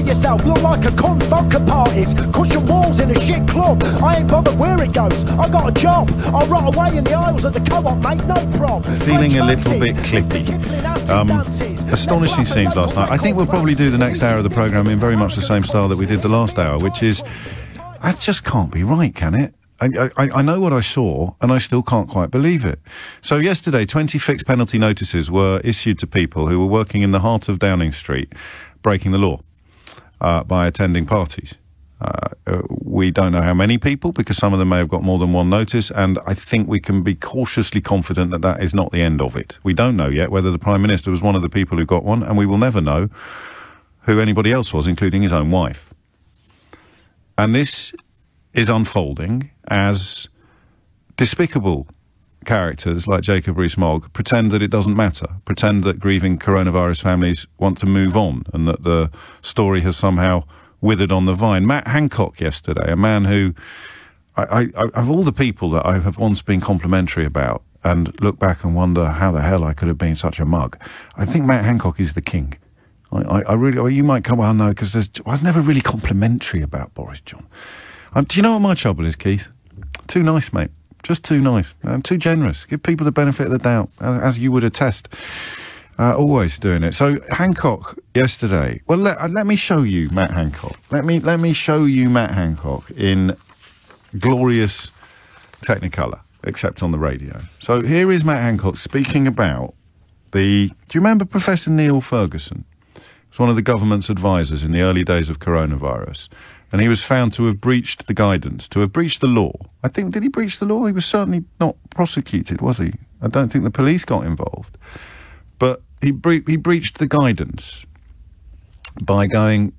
yourself look like a cunt vodka parties, cushion walls in a shit club. I ain't bothered where it goes, I got a job. I'll rot away in the aisles at the co-op, mate, no prob. Feeling a little bit clippy. Astonishing scenes last night. I think we'll probably do the next hour of the programme in very much the same style that we did the last hour, which is, that just can't be right, can it? I know what I saw, and I still can't quite believe it. So yesterday, 20 fixed penalty notices were issued to people who were working in the heart of Downing Street, breaking the law by attending parties. We don't know how many people, because some of them may have got more than one notice, and I think we can be cautiously confident that that is not the end of it. We don't know yet whether the Prime Minister was one of the people who got one, and we will never know who anybody else was, including his own wife. And this is unfolding as despicable characters like Jacob Rees-Mogg pretend that it doesn't matter, pretend that grieving coronavirus families want to move on, and that the story has somehow withered on the vine. Matt Hancock yesterday, a man who, of all the people that I have once been complimentary about and look back and wonder how the hell I could have been such a mug, I think Matt Hancock is the king. I really, well, you might come, well, no, because I was never really complimentary about Boris Johnson. Do you know what my trouble is, Keith? Too nice, mate. Just too nice. I'm too generous. Give people the benefit of the doubt, as you would attest. Always doing it. So Hancock yesterday. Well, let me show you Matt Hancock. Let me show you Matt Hancock in glorious Technicolor, except on the radio. So here is Matt Hancock speaking about the. Do you remember Professor Neil Ferguson? He was one of the government's advisors in the early days of coronavirus. And he was found to have breached the guidance, to have breached the law. I think, did he breach the law? He was certainly not prosecuted, was he? I don't think the police got involved. But he breached the guidance by going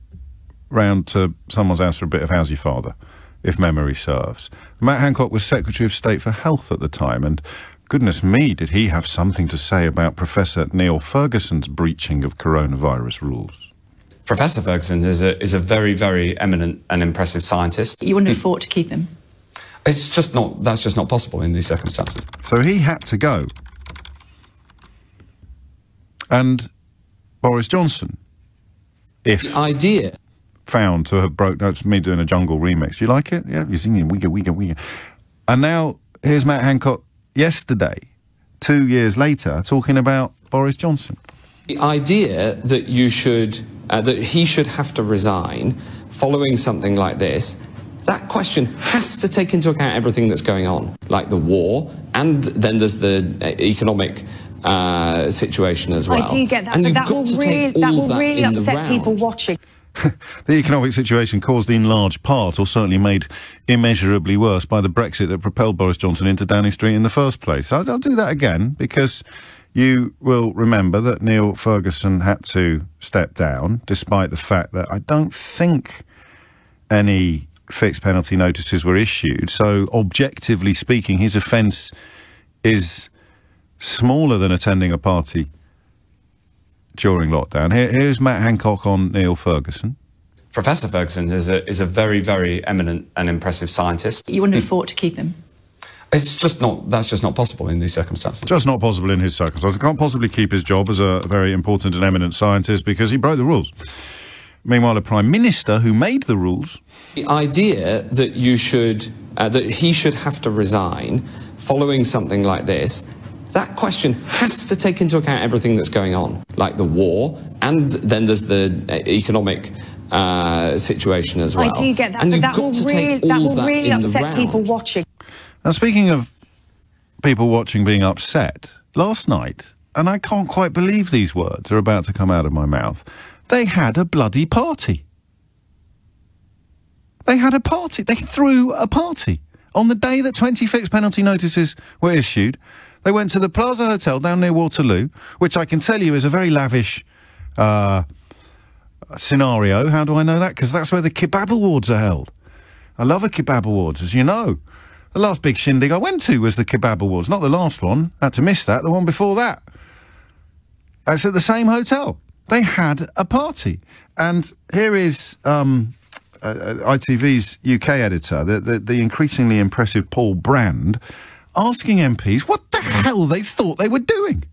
round to someone's house for a bit of how's your father, if memory serves. Matt Hancock was Secretary of State for Health at the time, and goodness me, did he have something to say about Professor Neil Ferguson's breaching of coronavirus rules. Professor Ferguson is a very, very eminent and impressive scientist. You wouldn't have fought to keep him? It's just not, that's just not possible in these circumstances. So he had to go. And Boris Johnson, if the idea found to have broke, that's me doing a jungle remix. You like it? Yeah, you're singing Wigga. And now here's Matt Hancock yesterday, 2 years later, talking about Boris Johnson. The idea that you should, that he should have to resign following something like this, that question has to take into account everything that's going on, like the war, and then there's the economic situation as well. I do get that, and but that will really upset people watching. The economic situation caused in large part, or certainly made immeasurably worse, by the Brexit that propelled Boris Johnson into Downing Street in the first place. I'll do that again, because you will remember that Neil Ferguson had to step down, despite the fact that I don't think any fixed penalty notices were issued. So, objectively speaking, his offence is smaller than attending a party during lockdown. Here's Matt Hancock on Neil Ferguson. Professor Ferguson is a very, very eminent and impressive scientist. You wouldn't have fought to keep him? It's just not, that's just not possible in these circumstances. Just not possible in his circumstances. He can't possibly keep his job as a very important and eminent scientist because he broke the rules. Meanwhile, a Prime Minister who made the rules. The idea that you should, that he should have to resign following something like this, that question has to take into account everything that's going on, like the war, and then there's the economic situation as well. I do get that, and but that will really upset people watching. Now, speaking of people watching being upset, last night, and I can't quite believe these words are about to come out of my mouth, they had a bloody party. They had a party. They threw a party. On the day that 20 fixed penalty notices were issued, they went to the Plaza Hotel down near Waterloo, which I can tell you is a very lavish scenario. How do I know that? Because that's where the Kebab Awards are held. I love a Kebab Awards, as you know. The last big shindig I went to was the Kebab Awards. Not the last one. I had to miss that. The one before that. It's at the same hotel. They had a party. And here is ITV's UK editor, the increasingly impressive Paul Brand, asking MPs what the hell they thought they were doing.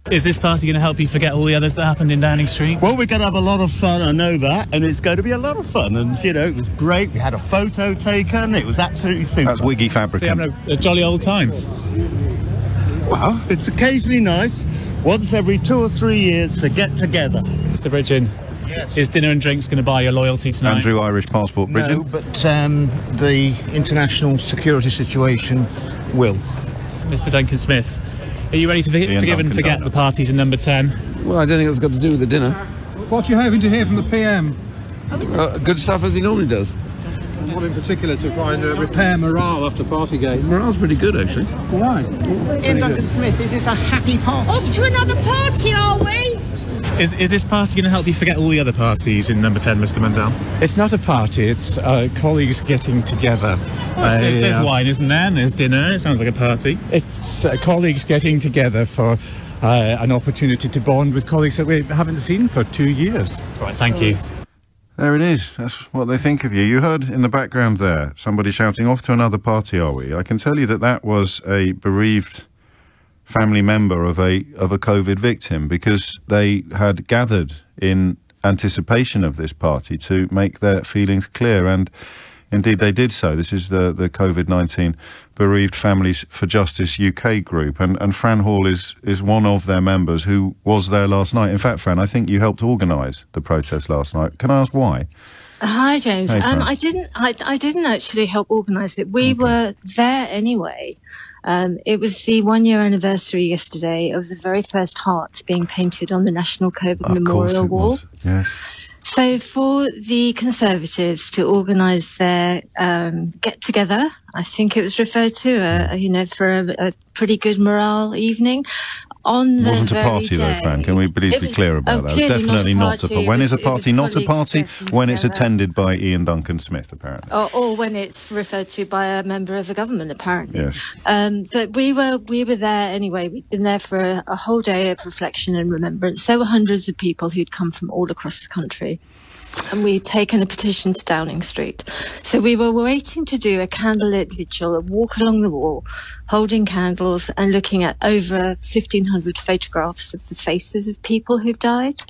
Is this party going to help you forget all the others that happened in Downing Street? Well, we're going to have a lot of fun, I know that, and it's going to be a lot of fun. And, you know, it was great. We had a photo taken. It was absolutely super. That's Wiggy Fabricant. So you're having a jolly old time? Well, it's occasionally nice, once every 2 or 3 years, to get together. Mr Bridgen, yes. Is dinner and drinks going to buy your loyalty tonight? Andrew Irish Passport Bridgen? No, but the international security situation will. Mr Duncan Smith, are you ready to forgive and forget the parties in number 10? Well, I don't think it's got to do with the dinner. What are you hoping to hear from the PM? Good stuff, as he normally does. What in particular to try and repair morale after Partygate? Morale's pretty good, actually. Why? Ian Duncan Smith, is this a happy party? Off to another party, are we? Is this party going to help you forget all the other parties in number 10, Mr Mandel? It's not a party, it's colleagues getting together. There's wine, isn't there? And there's dinner. It sounds like a party. It's colleagues getting together for an opportunity to bond with colleagues that we haven't seen for 2 years. Right, thank you. There it is. That's what they think of you. You heard in the background there somebody shouting, "Off to another party, are we?" I can tell you that was a bereaved family member of a COVID victim, because they had gathered in anticipation of this party to make their feelings clear, and indeed they did so. This is the COVID-19 Bereaved Families for Justice UK group, and Fran Hall is one of their members who was there last night. In fact, Fran, I think you helped organise the protest last night. Can I ask why? Hi, James. Hey, I didn't actually help organise it. We were there anyway. It was the 1 year anniversary yesterday of the very first hearts being painted on the National COVID Memorial Wall. Yes. So for the Conservatives to organise their get-together, I think it was referred to, for a pretty good morale evening. On the wasn't a party though, Fran. Can we please be clear about that? Definitely not a party. When is a party not a party? When it's attended by Ian Duncan Smith, apparently. Or when it's referred to by a member of the government, apparently. Yes. But we were there anyway. We'd been there for a whole day of reflection and remembrance. There were hundreds of people who'd come from all across the country. And we'd taken a petition to Downing Street. So we were waiting to do a candlelit vigil, a walk along the wall, holding candles and looking at over 1,500 photographs of the faces of people who've died.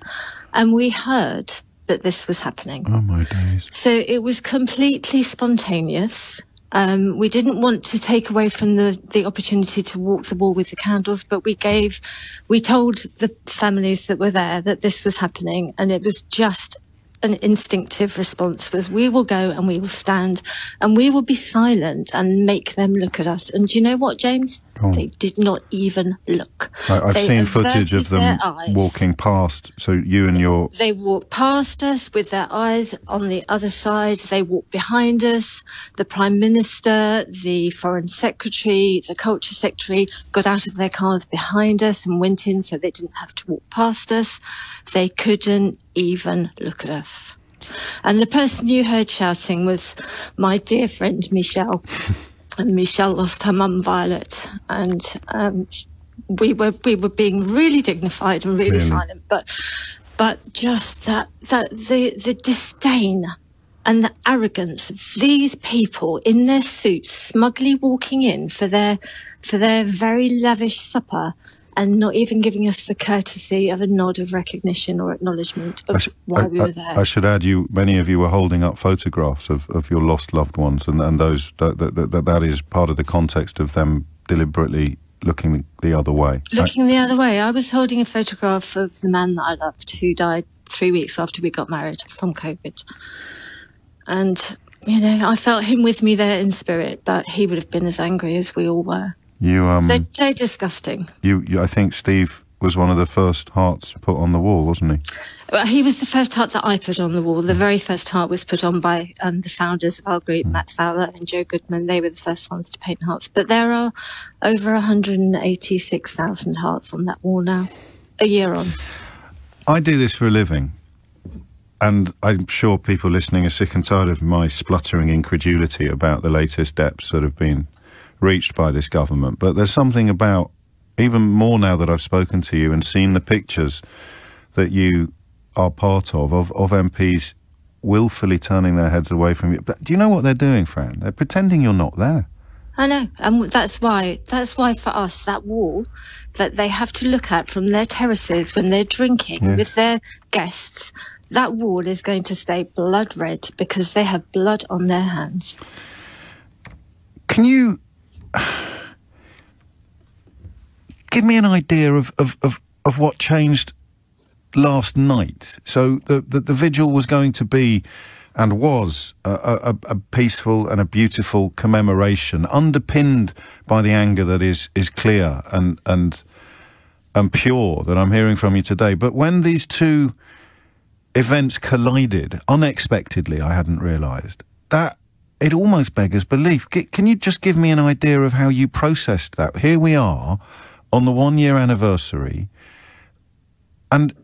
And we heard that this was happening. Oh, my days. So it was completely spontaneous. We didn't want to take away from the opportunity to walk the wall with the candles, but we told the families that were there that this was happening, and it was just an instinctive response was, we will go and we will stand and we will be silent and make them look at us. And do you know what, James? They did not even look. I've seen footage of them walking past, so you and your... They walked past us with their eyes on the other side. They walked behind us. The Prime Minister, the Foreign Secretary, the Culture Secretary got out of their cars behind us and went in so they didn't have to walk past us. They couldn't even look at us. And the person you heard shouting was my dear friend, Michelle. And Michelle lost her mum, Violet, and we were being really dignified and really silent, but just the disdain and the arrogance of these people in their suits, smugly walking in for their very lavish supper, and not even giving us the courtesy of a nod of recognition or acknowledgement of why we were there. I should add, many of you were holding up photographs of your lost loved ones, and those that is part of the context of them deliberately looking the other way. Looking the other way. I was holding a photograph of the man that I loved, who died 3 weeks after we got married from COVID. And, I felt him with me there in spirit, but he would have been as angry as we all were. They're disgusting. I think Steve was one of the first hearts put on the wall, wasn't he? Well, he was the first heart that I put on the wall. The very first heart was put on by the founders of our group, Matt Fowler and Joe Goodman. They were the first ones to paint hearts. But there are over 186,000 hearts on that wall now, a year on. I do this for a living, and I'm sure people listening are sick and tired of my spluttering incredulity about the latest depths that have been reached by this government. But there's something about, even more now that I've spoken to you and seen the pictures that you are part of MPs willfully turning their heads away from you. But do you know what they're doing, Fran? They're pretending you're not there. I know, and that's why for us, that wall that they have to look at from their terraces when they're drinking with their guests, that wall is going to stay blood red because they have blood on their hands. Can you give me an idea of what changed last night? So the vigil was going to be and was a peaceful and a beautiful commemoration, underpinned by the anger that is clear and pure that I'm hearing from you today. But when these two events collided unexpectedly, I hadn't realised that it almost beggars belief. Can you just give me an idea of how you processed that? Here we are on the 1-year anniversary, and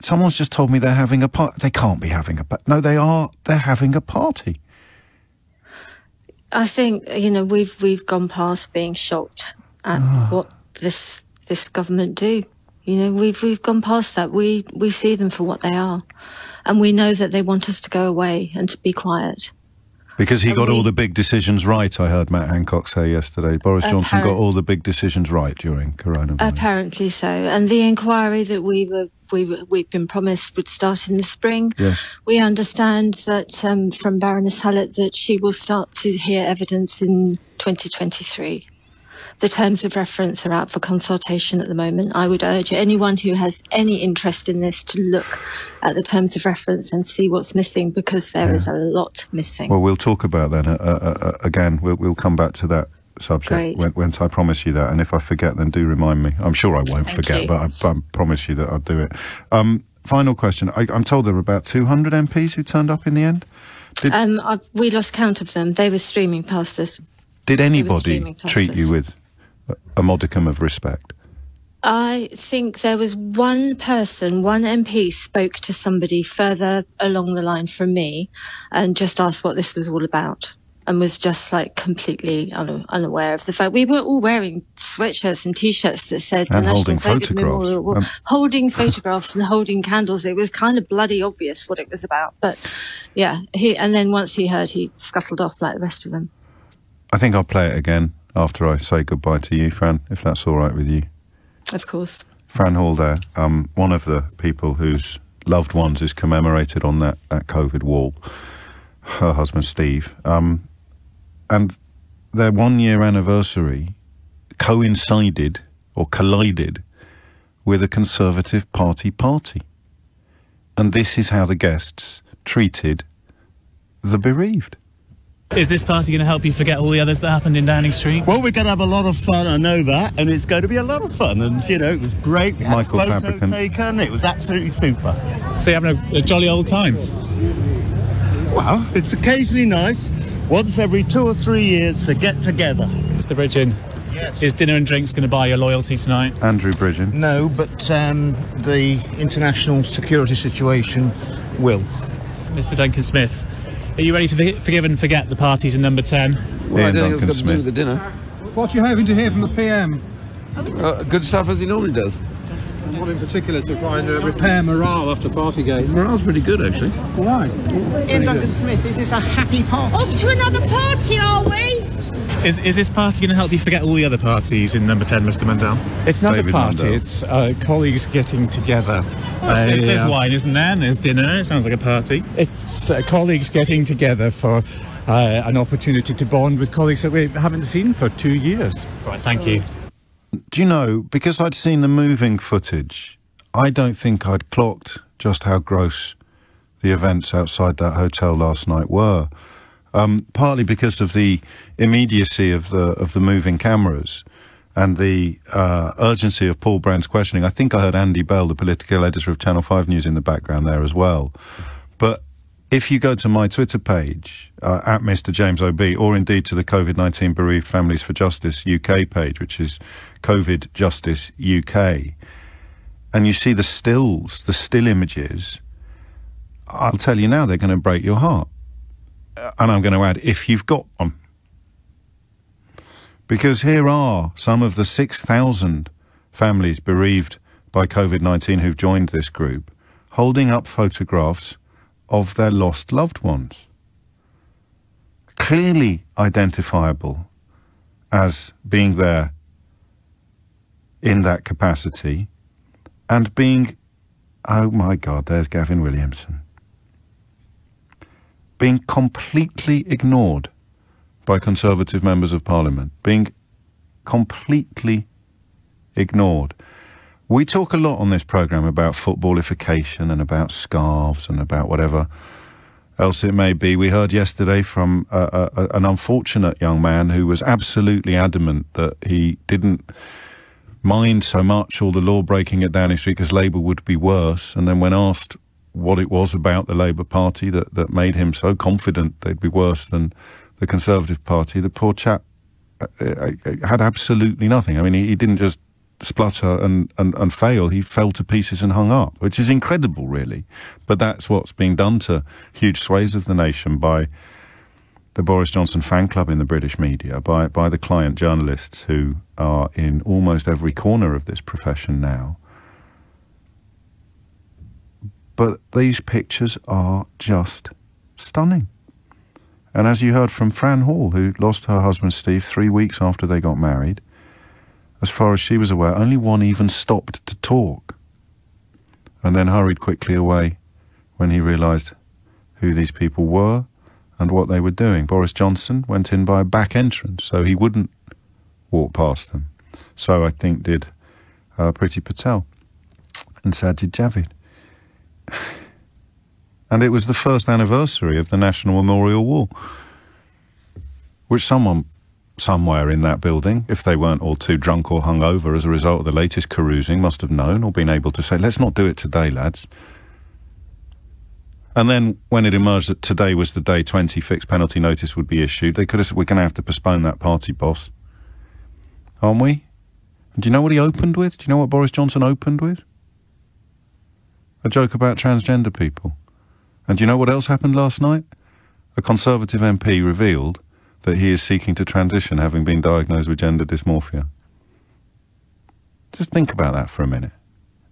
someone's just told me they're having a party. They can't be having a party. No, they are. They're having a party. I think, we've gone past being shocked at what this government do. We've gone past that. We see them for what they are, and we know that they want us to go away and to be quiet. Because he got all the big decisions right, I heard Matt Hancock say yesterday. Boris Johnson got all the big decisions right during coronavirus. Apparently so. And the inquiry that we've been promised would start in the spring. Yes. We understand that from Baroness Hallett that she will start to hear evidence in 2023. The terms of reference are out for consultation at the moment. I would urge anyone who has any interest in this to look at the terms of reference and see what's missing, because there is a lot missing. Well, we'll talk about that again. We'll come back to that subject once I promise you that. And if I forget, then do remind me. I'm sure I won't forget, but I promise you that I'll do it. Final question. I'm told there were about 200 MPs who turned up in the end. We lost count of them. They were streaming past us. Did anybody treat you with a modicum of respect? I think there was one MP spoke to somebody further along the line from me and just asked what this was all about, and was just completely unaware of the fact. We were all wearing sweatshirts and T-shirts that said the National COVID Memorial, holding photographs and holding candles. It was kind of bloody obvious what it was about. But yeah, and then once he heard, he scuttled off like the rest of them. I think I'll play it again after I say goodbye to you, Fran, if that's all right with you. Of course. Fran Hall there, one of the people whose loved ones is commemorated on that COVID wall, her husband Steve. And their 1-year anniversary coincided or collided with a Conservative Party. And this is how the guests treated the bereaved. Is this party going to help you forget all the others that happened in Downing Street? Well, we're going to have a lot of fun, I know that, and it's going to be a lot of fun. And, it was great. We had a photo taken. It was absolutely super. So you're having a jolly old time? Well, it's occasionally nice, once every 2 or 3 years, to get together. Mr. Bridgen, is dinner and drinks going to buy your loyalty tonight? Andrew Bridgen. No, but the international security situation will. Mr. Duncan Smith, are you ready to forgive and forget the parties in number 10? Well, I don't think it's got to do with the dinner. What are you hoping to hear from the PM? Good stuff, as he normally does. What in particular to try and repair morale after Partygate? Morale's pretty good, actually. Why? Ian Duncan Smith, is this a happy party? Off to another party, are we? Is this party going to help you forget all the other parties in number 10, Mr. Mandel? It's not David a party, Mandel. it's colleagues getting together. There's wine, isn't there? And there's dinner. It sounds like a party. It's colleagues getting together for an opportunity to bond with colleagues that we haven't seen for 2 years. Right, thank you. Do you know, because I'd seen the moving footage, I don't think I'd clocked just how gross the events outside that hotel last night were. Partly because of the immediacy of the moving cameras and the urgency of Paul Brand's questioning. I think I heard Andy Bell, the political editor of Channel 5 News, in the background there as well. But if you go to my Twitter page, at Mr. James OB, or indeed to the COVID-19 Bereaved Families for Justice UK page, which is COVID Justice UK, and you see the still images, I'll tell you now, they're going to break your heart. And I'm going to add, if you've got one. Because here are some of the 6,000 families bereaved by COVID-19 who've joined this group, holding up photographs of their lost loved ones. Clearly identifiable as being there in that capacity and being, oh my God, there's Gavin Williamson, being completely ignored by Conservative members of Parliament, being completely ignored. We talk a lot on this programme about footballification and about scarves and about whatever else it may be. We heard yesterday from an unfortunate young man who was absolutely adamant that he didn't mind so much all the law breaking at Downing Street because Labour would be worse, and then when asked what it was about the Labour Party that made him so confident they'd be worse than the Conservative Party, the poor chap had absolutely nothing. I mean, he didn't just splutter and fail, he fell to pieces and hung up, which is incredible, really. But that's what's being done to huge swathes of the nation by the Boris Johnson fan club in the British media, by the client journalists who are in almost every corner of this profession now. But these pictures are just stunning. And as you heard from Fran Hall, who lost her husband Steve 3 weeks after they got married, as far as she was aware, only one even stopped to talk and then hurried quickly away when he realised who these people were and what they were doing. Boris Johnson went in by a back entrance so he wouldn't walk past them. So I think did Priti Patel and Sajid Javid. And it was the first anniversary of the National Memorial Wall, which someone somewhere in that building, if they weren't all too drunk or hungover as a result of the latest carousing, must have known or been able to say, let's not do it today, lads. And then when it emerged that today was the day 20 fixed penalty notice would be issued, they could have said, we're going to have to postpone that party, boss. Aren't we? And do you know what he opened with? Do you know what Boris Johnson opened with? A joke about transgender people. And do you know what else happened last night? A Conservative MP revealed that he is seeking to transition, having been diagnosed with gender dysmorphia. Just think about that for a minute.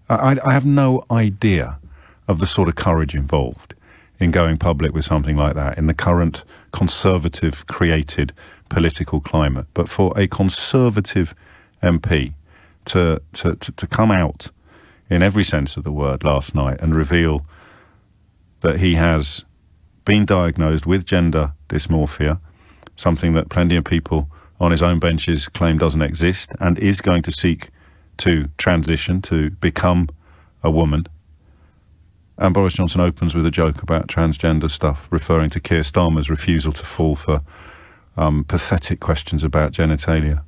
I have no idea of the sort of courage involved in going public with something like that in the current Conservative-created political climate. But for a Conservative MP to come out in every sense of the word last night and reveal that he has been diagnosed with gender dysmorphia, something that plenty of people on his own benches claim doesn't exist, and is going to seek to transition, to become a woman. And Boris Johnson opens with a joke about transgender stuff, referring to Keir Starmer's refusal to fall for pathetic questions about genitalia.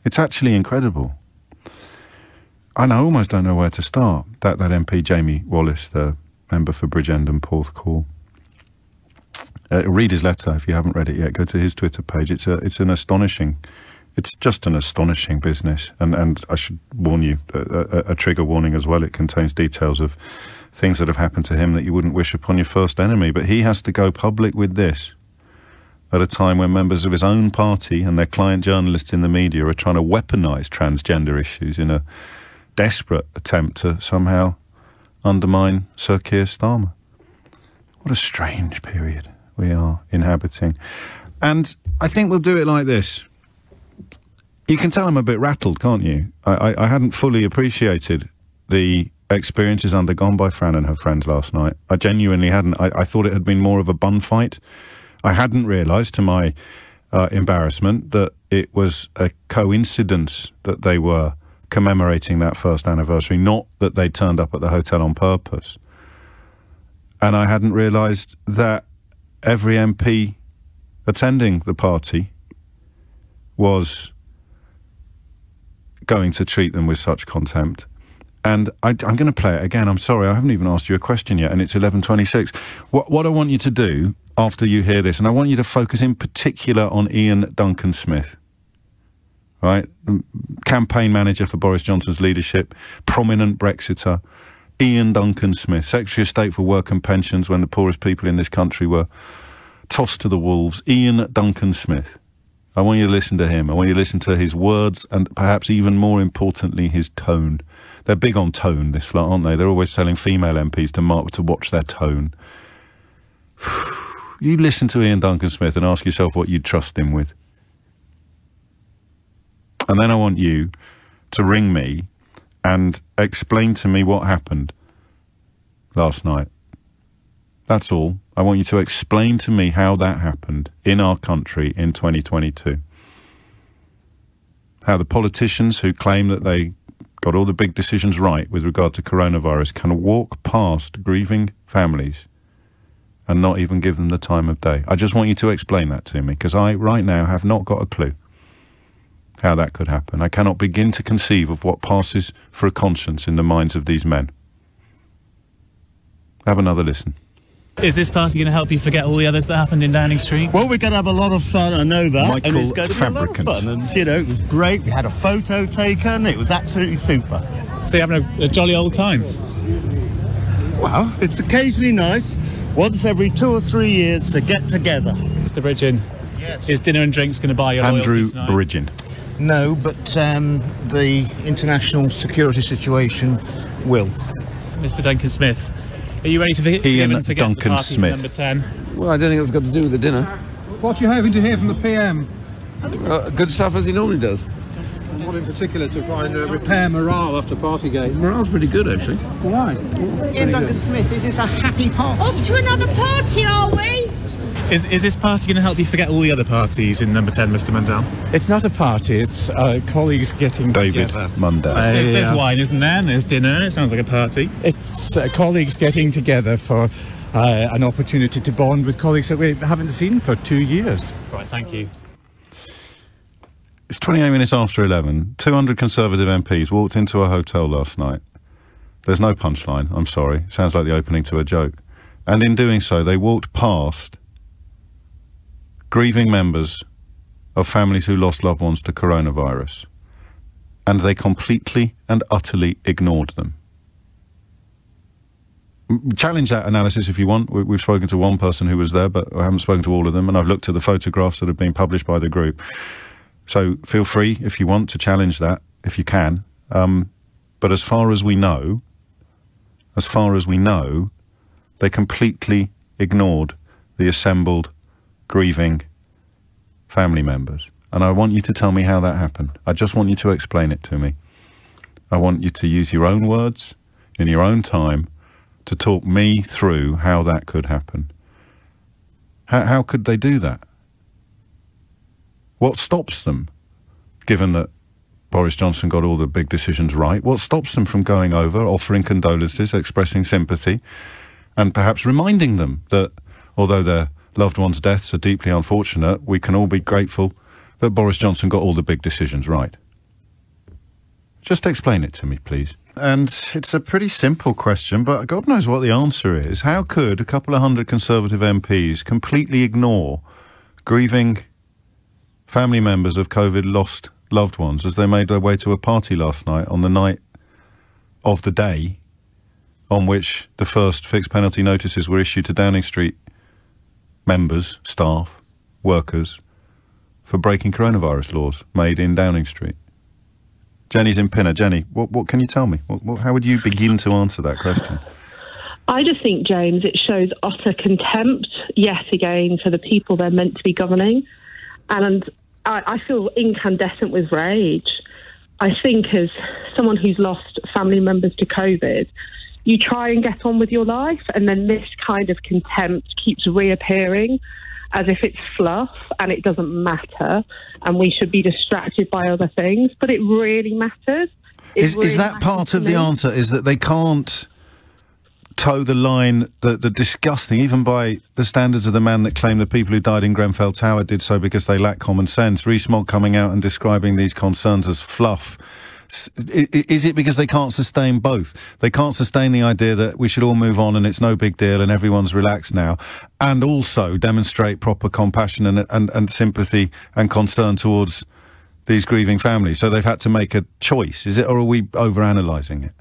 It's actually incredible. I almost don't know where to start. That MP Jamie Wallace, the member for Bridgend and Porthcawl, read his letter if you haven't read it yet. Go to his Twitter page. It's just an astonishing business. And I should warn you, a trigger warning as well. It contains details of things that have happened to him that you wouldn't wish upon your first enemy. But he has to go public with this at a time when members of his own party and their client journalists in the media are trying to weaponise transgender issues in a desperate attempt to somehow undermine Sir Keir Starmer. What a strange period we are inhabiting. And I think we'll do it like this. You can tell I'm a bit rattled, can't you? I hadn't fully appreciated the experiences undergone by Fran and her friends last night. I genuinely hadn't. I thought it had been more of a bun fight. I hadn't realised, to my embarrassment, that it was a coincidence that they were commemorating that first anniversary, not that they turned up at the hotel on purpose. And I hadn't realised that every MP attending the party was going to treat them with such contempt. And I'm going to play it again. I'm sorry, I haven't even asked you a question yet, and it's 11:26. What I want you to do after you hear this, and I want you to focus in particular on Ian Duncan Smith, right? Campaign manager for Boris Johnson's leadership, prominent Brexiter, Ian Duncan Smith, Secretary of State for Work and Pensions when the poorest people in this country were tossed to the wolves. Ian Duncan Smith. I want you to listen to him. I want you to listen to his words and perhaps even more importantly, his tone. They're big on tone, this lot, aren't they? They're always telling female MPs to watch their tone. You listen to Ian Duncan Smith and ask yourself what you'd trust him with. And then I want you to ring me and explain to me what happened last night. That's all. I want you to explain to me how that happened in our country in 2022. How the politicians who claim that they got all the big decisions right with regard to coronavirus can walk past grieving families and not even give them the time of day. I just want you to explain that to me, because I, right now, have not got a clue how that could happen. I cannot begin to conceive of what passes for a conscience in the minds of these men. Have another listen. Is this party going to help you forget all the others that happened in Downing Street? Well, we're going to have a lot of fun, I know that. Michael, and it's going to be a lot of fun. And, you know, it was great. We had a photo taken. It was absolutely super. So you're having a jolly old time? Well, it's occasionally nice, once every 2 or 3 years, to get together. Mr. Bridgen, yes. Is dinner and drinks going to buy your loyalty tonight? Andrew Bridgen. No, but the international security situation will. Mr. Duncan Smith, are you ready to forgive and forget Duncan the parties Smith. number 10? Well, I don't think it's got to do with the dinner. What are you hoping to hear from the PM? Good stuff, as he normally does. And what in particular to try and repair morale after Partygate? Morale's pretty good, actually. Why? Ian Duncan Smith, is this a happy party? Off to another party, are we? Is this party going to help you forget all the other parties in number 10, Mr. Mundell? It's not a party, it's colleagues getting David together. Mundell. There's wine, isn't there? And there's dinner. It sounds like a party. It's colleagues getting together for an opportunity to bond with colleagues that we haven't seen for 2 years. Right, thank you. It's 28 minutes after 11. 200 Conservative MPs walked into a hotel last night. There's no punchline, I'm sorry. Sounds like the opening to a joke. And in doing so, they walked past grieving members of families who lost loved ones to coronavirus. And they completely and utterly ignored them. Challenge that analysis if you want. We've spoken to one person who was there, but I haven't spoken to all of them, and I've looked at the photographs that have been published by the group. So feel free, if you want, to challenge that, if you can. But as far as we know, they completely ignored the assembled, grieving family members. And I want you to tell me how that happened. I just want you to explain it to me. I want you to use your own words, in your own time, to talk me through how that could happen. How could they do that? What stops them, given that Boris Johnson got all the big decisions right? What stops them from going over, offering condolences, expressing sympathy, and perhaps reminding them that, although their loved ones' deaths are deeply unfortunate, we can all be grateful that Boris Johnson got all the big decisions right? Just explain it to me, please. And it's a pretty simple question, but God knows what the answer is. How could a couple of hundred Conservative MPs completely ignore grieving family members of COVID-lost loved ones as they made their way to a party last night on the night of the day on which the first fixed penalty notices were issued to Downing Street members, staff, workers, for breaking coronavirus laws made in Downing Street? Jenny's in Pinner. Jenny, what can you tell me? How would you begin to answer that question? I just think, James, it shows utter contempt, yet again, for the people they're meant to be governing. And I feel incandescent with rage. I think as someone who's lost family members to COVID, you try and get on with your life, and then this kind of contempt keeps reappearing as if it's fluff and it doesn't matter and we should be distracted by other things. But it really matters. Is that part of the answer, is that they can't toe the line, the disgusting, even by the standards of the man that claimed the people who died in Grenfell Tower did so because they lack common sense? Rees-Mogg coming out and describing these concerns as fluff. Is it because they can't sustain both? They can't sustain the idea that we should all move on and it's no big deal and everyone's relaxed now, and also demonstrate proper compassion and sympathy and concern towards these grieving families. So they've had to make a choice, is it, or are we overanalyzing it?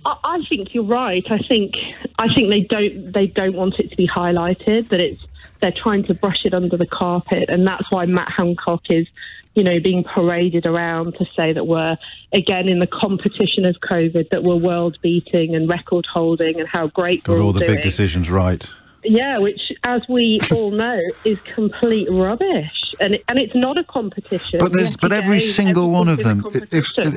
I think you're right. I think they don't want it to be highlighted, that they're trying to brush it under the carpet, and that's why Matt Hancock is, being paraded around to say that we're, again, in the competition of COVID, that we're world-beating and record-holding and how great we're all doing. Got all the big decisions right. Yeah, which, as we all know, is complete rubbish. And it's not a competition. But every single one of them,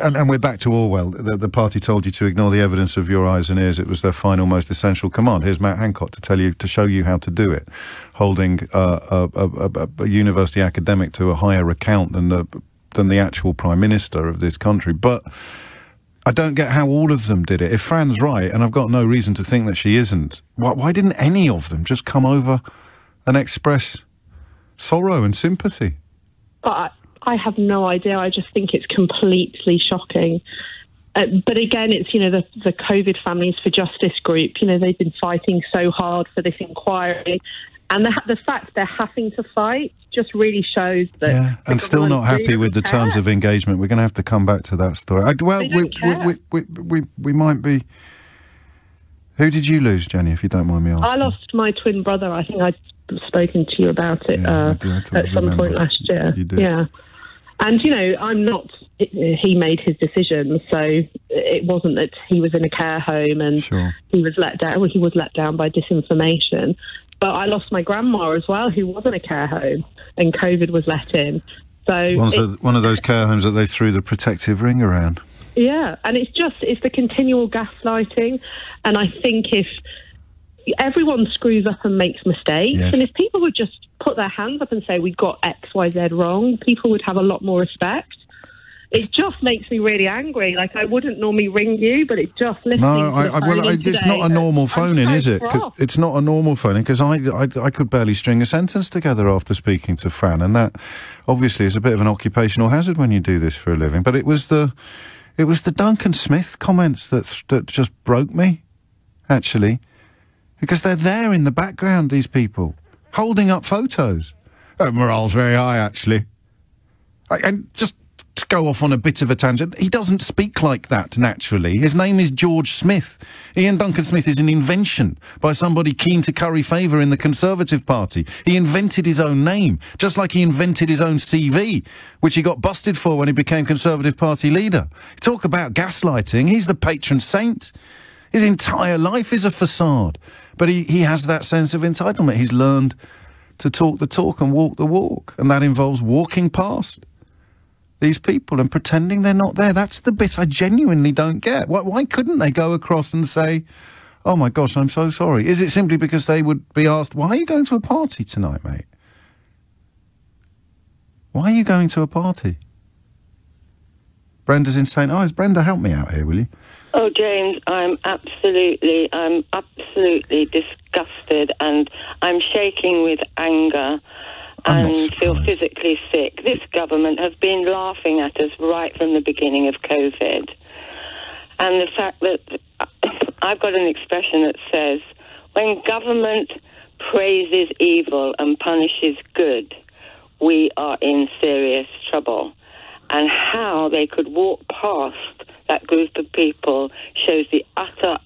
and we're back to Orwell, the party told you to ignore the evidence of your eyes and ears. It was their final, most essential command. Here's Matt Hancock to show you how to do it, holding a university academic to a higher account than the actual Prime Minister of this country. But I don't get how all of them did it. If Fran's right, and I've got no reason to think that she isn't, why didn't any of them just come over and express sorrow and sympathy? I have no idea. I just think it's completely shocking. But again, it's, the COVID Families for Justice group, they've been fighting so hard for this inquiry. And the fact they're having to fight just really shows that... Yeah, and still not happy with the terms of engagement. We're going to have to come back to that story. We might be... Who did you lose, Jenny, if you don't mind me asking? I lost my twin brother. I think I'd spoken to you about it at some point last year. You did. Yeah. And, I'm not... He made his decision, so it wasn't that he was in a care home and he was let down. Well, he was let down by disinformation. But I lost my grandma as well, who was in a care home, and COVID was let in. So one of those care homes that they threw the protective ring around. Yeah, and it's the continual gaslighting. And I think if everyone screws up and makes mistakes, and if people would just put their hands up and say, we got X, Y, Z wrong, people would have a lot more respect. It just makes me really angry. Like, I wouldn't normally ring you, but it just listening it's not a normal phone-in, is it? It's not a normal phone-in, because I could barely string a sentence together after speaking to Fran, and that obviously is a bit of an occupational hazard when you do this for a living. But it was the Duncan Smith comments that just broke me, actually, because they're there in the background, these people, holding up photos. Morale's very high, actually. And just... to go off on a bit of a tangent, he doesn't speak like that naturally. His name is George Smith. Ian Duncan Smith is an invention by somebody keen to curry favour in the Conservative Party. He invented his own name, just like he invented his own CV, which he got busted for when he became Conservative Party leader. Talk about gaslighting. He's the patron saint. His entire life is a facade. But he has that sense of entitlement. He's learned to talk the talk and walk the walk, and that involves walking past these people and pretending they're not there. That's the bit I genuinely don't get. Why couldn't they go across and say, oh my gosh, I'm so sorry? Is it simply because they would be asked, why are you going to a party tonight, mate? Why are you going to a party? Brenda's in St. Ives. Brenda, help me out here, will you? Oh, James, I'm absolutely disgusted, and I'm shaking with anger and feel physically sick. This government has been laughing at us right from the beginning of COVID. And the fact that I've got an expression that says, when government praises evil and punishes good, we are in serious trouble. And how they could walk past that group of people shows the utter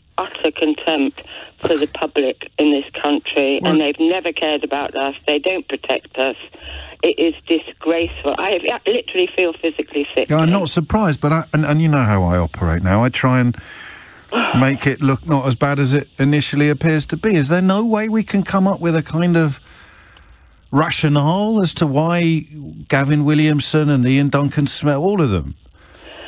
contempt for the public in this country, and they've never cared about us. They don't protect us. It is disgraceful. I literally feel physically sick. Yeah, I'm not surprised, but and you know how I operate now. I try and make it look not as bad as it initially appears to be. Is there no way we can come up with a kind of rationale as to why Gavin Williamson and Ian Duncan Smith, all of them,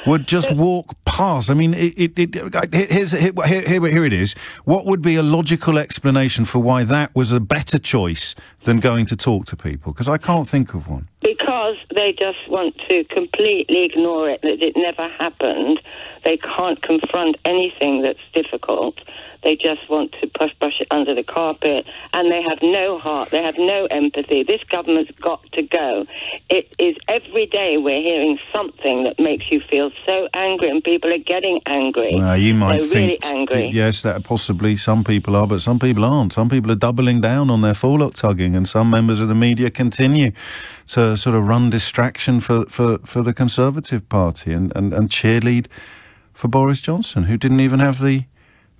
would just walk past? I mean, here it is. What would be a logical explanation for why that was a better choice than going to talk to people? Because I can't think of one. Because they just want to completely ignore it, that it never happened. They can't confront anything that's difficult. They just want to brush it under the carpet, and they have no heart, they have no empathy. This government's got to go. It is every day we're hearing something that makes you feel so angry, and people are getting angry. Well, you might They're think, really angry. Yes, that possibly some people are, but some people aren't. Some people are doubling down on their forelock tugging, and some members of the media continue to sort of run distraction for the Conservative Party and cheerlead for Boris Johnson, who didn't even have the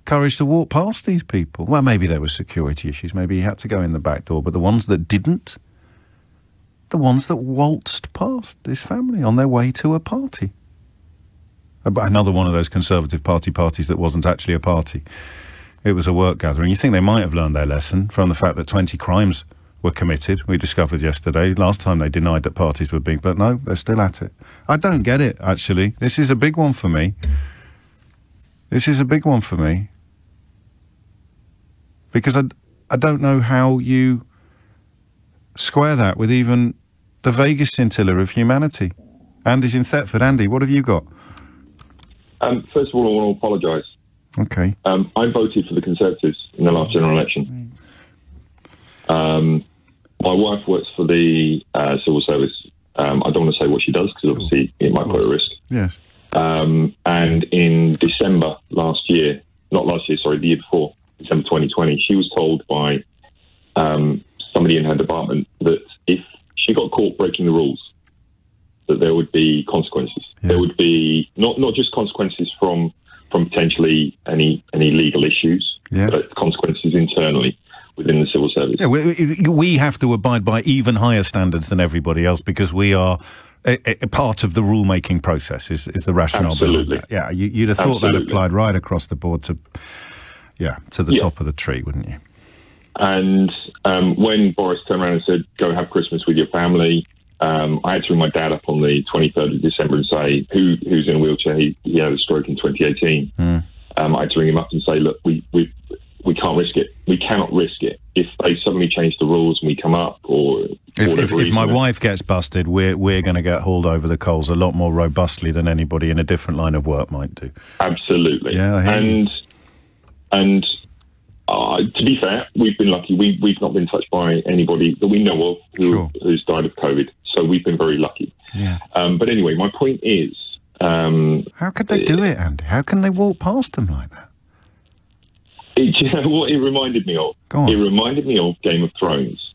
courage to walk past these people. Well, maybe there were security issues. Maybe he had to go in the back door. But the ones that didn't, the ones that waltzed past this family on their way to a party. Another one of those Conservative Party parties that wasn't actually a party. It was a work gathering. You think they might have learned their lesson from the fact that 20 crimes were committed, we discovered yesterday. Last time they denied that parties were big, but no, they're still at it. I don't get it, actually. This is a big one for me. This is a big one for me. Because I don't know how you square that with even the vaguest scintilla of humanity. Andy's in Thetford. Andy, what have you got? First of all, I want to apologise. Okay. I voted for the Conservatives in the last general election. My wife works for the civil service. I don't want to say what she does because obviously it might put her at risk. Yes. And in December the year before, December 2020, she was told by somebody in her department that if she got caught breaking the rules, that there would be consequences. Yeah. There would be not just consequences from potentially any legal issues, but consequences internally within the civil service. Yeah, we have to abide by even higher standards than everybody else because we are a part of the rule-making process, is the rationale behind that. Yeah, you'd have thought that applied right across the board to the top of the tree, wouldn't you? And when Boris turned around and said, go have Christmas with your family, I had to ring my dad up on the 23rd of December and say, who's in a wheelchair? He had a stroke in 2018. I had to ring him up and say, look, we can't risk it. We cannot risk it. If they suddenly change the rules and we come up, or if my wife gets busted, we're going to get hauled over the coals a lot more robustly than anybody in a different line of work might do. Absolutely. Yeah, I hear you. And to be fair, we've been lucky. We've not been touched by anybody that we know of who's died of COVID. So we've been very lucky. Yeah. But anyway, my point is... how could they do it, Andy? How can they walk past them like that? You know what it reminded me of? Go on. It reminded me of Game of Thrones.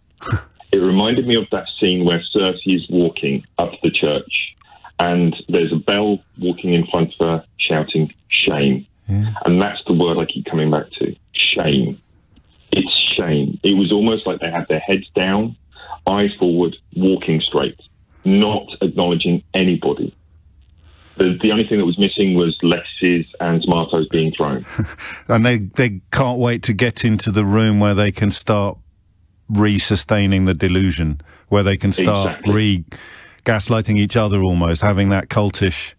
It reminded me of that scene where Cersei is walking up to the church and there's a bell walking in front of her shouting, shame. Yeah. And that's the word I keep coming back to. Shame. It's shame. It was almost like they had their heads down, eyes forward, walking straight, not acknowledging anybody. The only thing that was missing was lettuces and tomatoes being thrown. And they can't wait to get into the room where they can start re-sustaining the delusion, where they can start gaslighting each other almost, having that cultish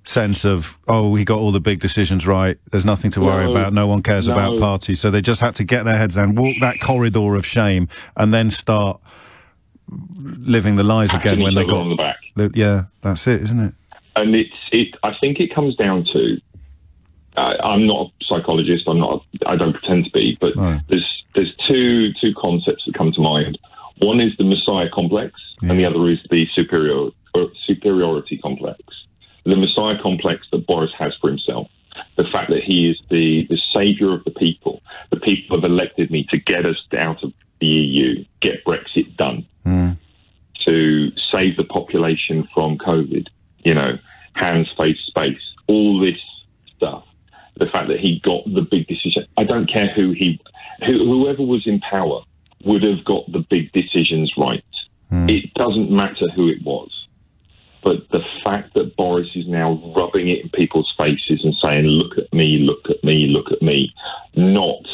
sense of, oh, we got all the big decisions right, there's nothing to worry about, no one cares about parties. So they just had to get their heads down, walk that corridor of shame, and then start living the lies again when they got... on the back. Yeah, that's it, isn't it? And I think it comes down to, I'm not a psychologist, I don't pretend to be, but there's two concepts that come to mind. One is the Messiah complex, and the other is the superiority complex. The Messiah complex that Boris has for himself, the fact that he is the saviour of the people have elected me to get us out of the EU, get Brexit done, to save the population from COVID, you know, hands, face, space, all this stuff. The fact that he got the big decision. I don't care whoever was in power would have got the big decisions right. It doesn't matter who it was. But the fact that Boris is now rubbing it in people's faces and saying, look at me, look at me, look at me, not,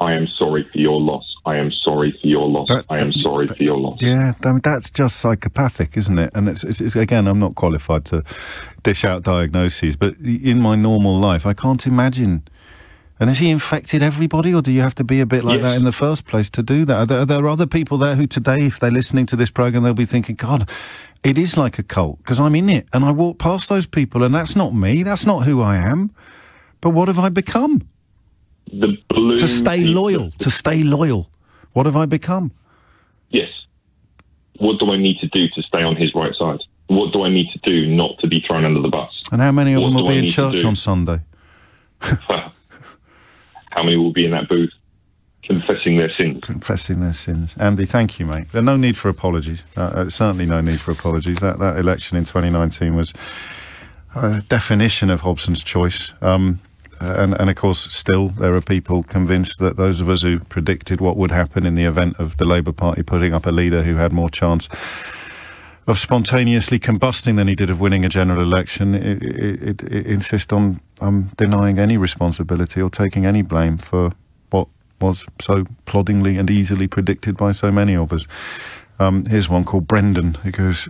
I am sorry for your loss. I am sorry for your loss. I am sorry for your loss. Yeah, I mean, that's just psychopathic, isn't it? And it's again, I'm not qualified to dish out diagnoses, but in my normal life, I can't imagine. And has he infected everybody, or do you have to be a bit like that in the first place to do that? Are there other people there who today, if they're listening to this programme, they'll be thinking, God, it is like a cult, because I'm in it, and I walk past those people, and that's not me, that's not who I am. But what have I become? To stay loyal. What have I become? Yes. What do I need to do to stay on his right side? What do I need to do not to be thrown under the bus? And how many of them will be in church on Sunday? How many will be in that booth confessing their sins? Confessing their sins. Andy, thank you, mate. There's no need for apologies. Certainly no need for apologies. That election in 2019 was a definition of Hobson's choice. And of course, still, there are people convinced that those of us who predicted what would happen in the event of the Labour Party putting up a leader who had more chance of spontaneously combusting than he did of winning a general election, insist on denying any responsibility or taking any blame for what was so ploddingly and easily predicted by so many of us. Here's one called Brendan, who goes,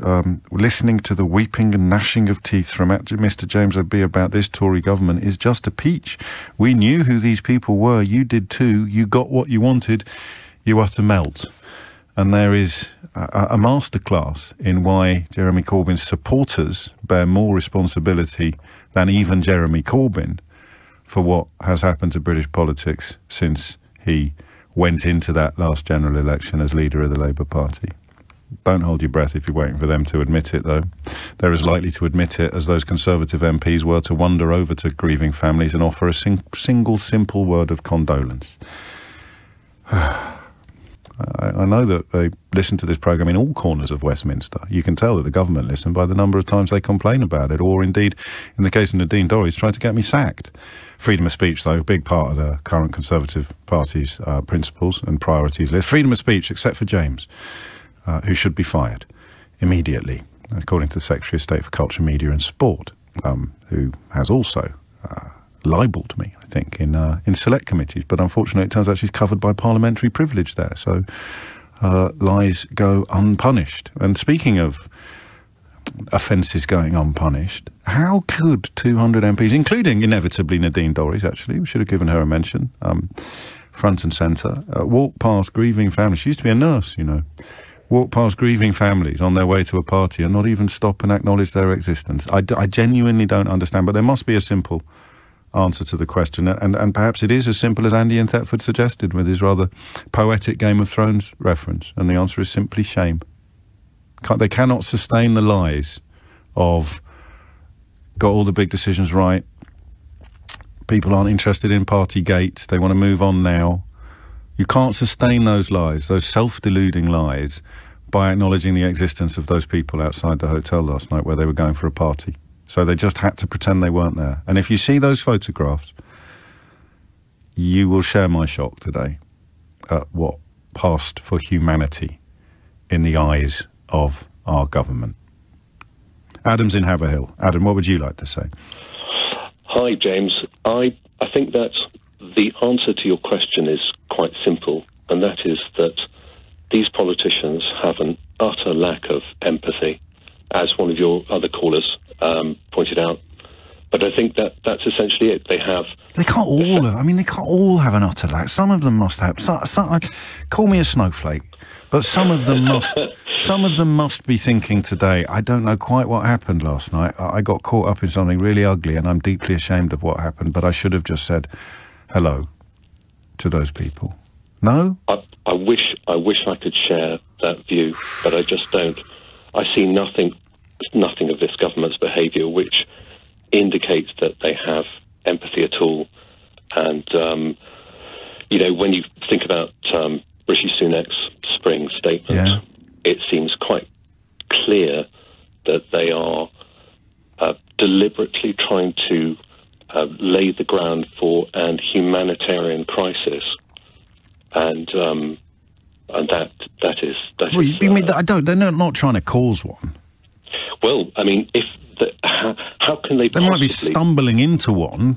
listening to the weeping and gnashing of teeth from Mr. James O'B about this Tory government is just a peach. We knew who these people were. You did too. You got what you wanted. You are to melt. And there is a masterclass in why Jeremy Corbyn's supporters bear more responsibility than even Jeremy Corbyn for what has happened to British politics since he went into that last general election as leader of the Labour Party. Don't hold your breath if you're waiting for them to admit it, though. They're as likely to admit it as those Conservative MPs were to wander over to grieving families and offer a single simple word of condolence. I know that they listen to this programme in all corners of Westminster. You can tell that the government listen by the number of times they complain about it, or indeed, in the case of Nadine Dorries, trying to get me sacked. Freedom of speech, though, a big part of the current Conservative Party's principles and priorities list. Freedom of speech, except for James, who should be fired immediately, according to the Secretary of State for Culture, Media and Sport, who has also libelled me, I think, in select committees. But unfortunately, it turns out she's covered by parliamentary privilege there, so lies go unpunished. And speaking of offences going unpunished, how could 200 MPs, including inevitably Nadine Dorries, actually, we should have given her a mention, front and centre, walk past grieving families? She used to be a nurse, you know. Walk past grieving families on their way to a party and not even stop and acknowledge their existence. I genuinely don't understand, but there must be a simple answer to the question, and perhaps it is as simple as Andy in Thetford suggested with his rather poetic Game of Thrones reference, and the answer is simply shame. They cannot sustain the lies of got all the big decisions right, people aren't interested in Partygate, they want to move on now. You can't sustain those lies, those self-deluding lies, by acknowledging the existence of those people outside the hotel last night where they were going for a party. So they just had to pretend they weren't there. And if you see those photographs, you will share my shock today at what passed for humanity in the eyes of our government. Adam's in Haverhill. Adam, what would you like to say? Hi, James. I think that the answer to your question is quite simple, and that is that these politicians have an utter lack of empathy, as one of your other callers pointed out. But I think that that's essentially it. They can't all. I mean, they can't all have an utter lack. Some of them must have. Call me a snowflake, but some of them must. Some of them must be thinking today, I don't know quite what happened last night. I got caught up in something really ugly, and I'm deeply ashamed of what happened. But I should have just said hello to those people. No? I wish I could share that view, but I just don't. I see nothing of this government's behaviour which indicates that they have empathy at all. And, you know, when you think about Rishi Sunak's spring statement, it seems quite clear that they are deliberately trying to lay the ground for an humanitarian crisis. And that is. Well, you mean they're not trying to cause one? Well, I mean, how can they? They might be stumbling into one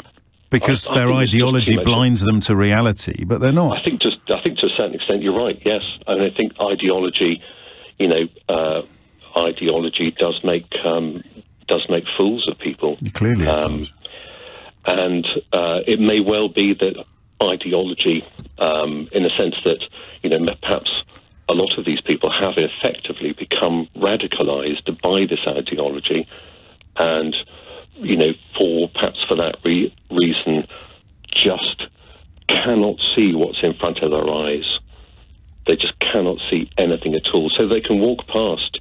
because their ideology blinds them to reality, but they're not. I think to a certain extent you're right. Yes, and I think ideology, ideology does make fools of people. Clearly, it does. And it may well be that ideology, in the sense that, perhaps a lot of these people have effectively become radicalised by this ideology, and, for that reason, just cannot see what's in front of their eyes. They just cannot see anything at all. So they can walk past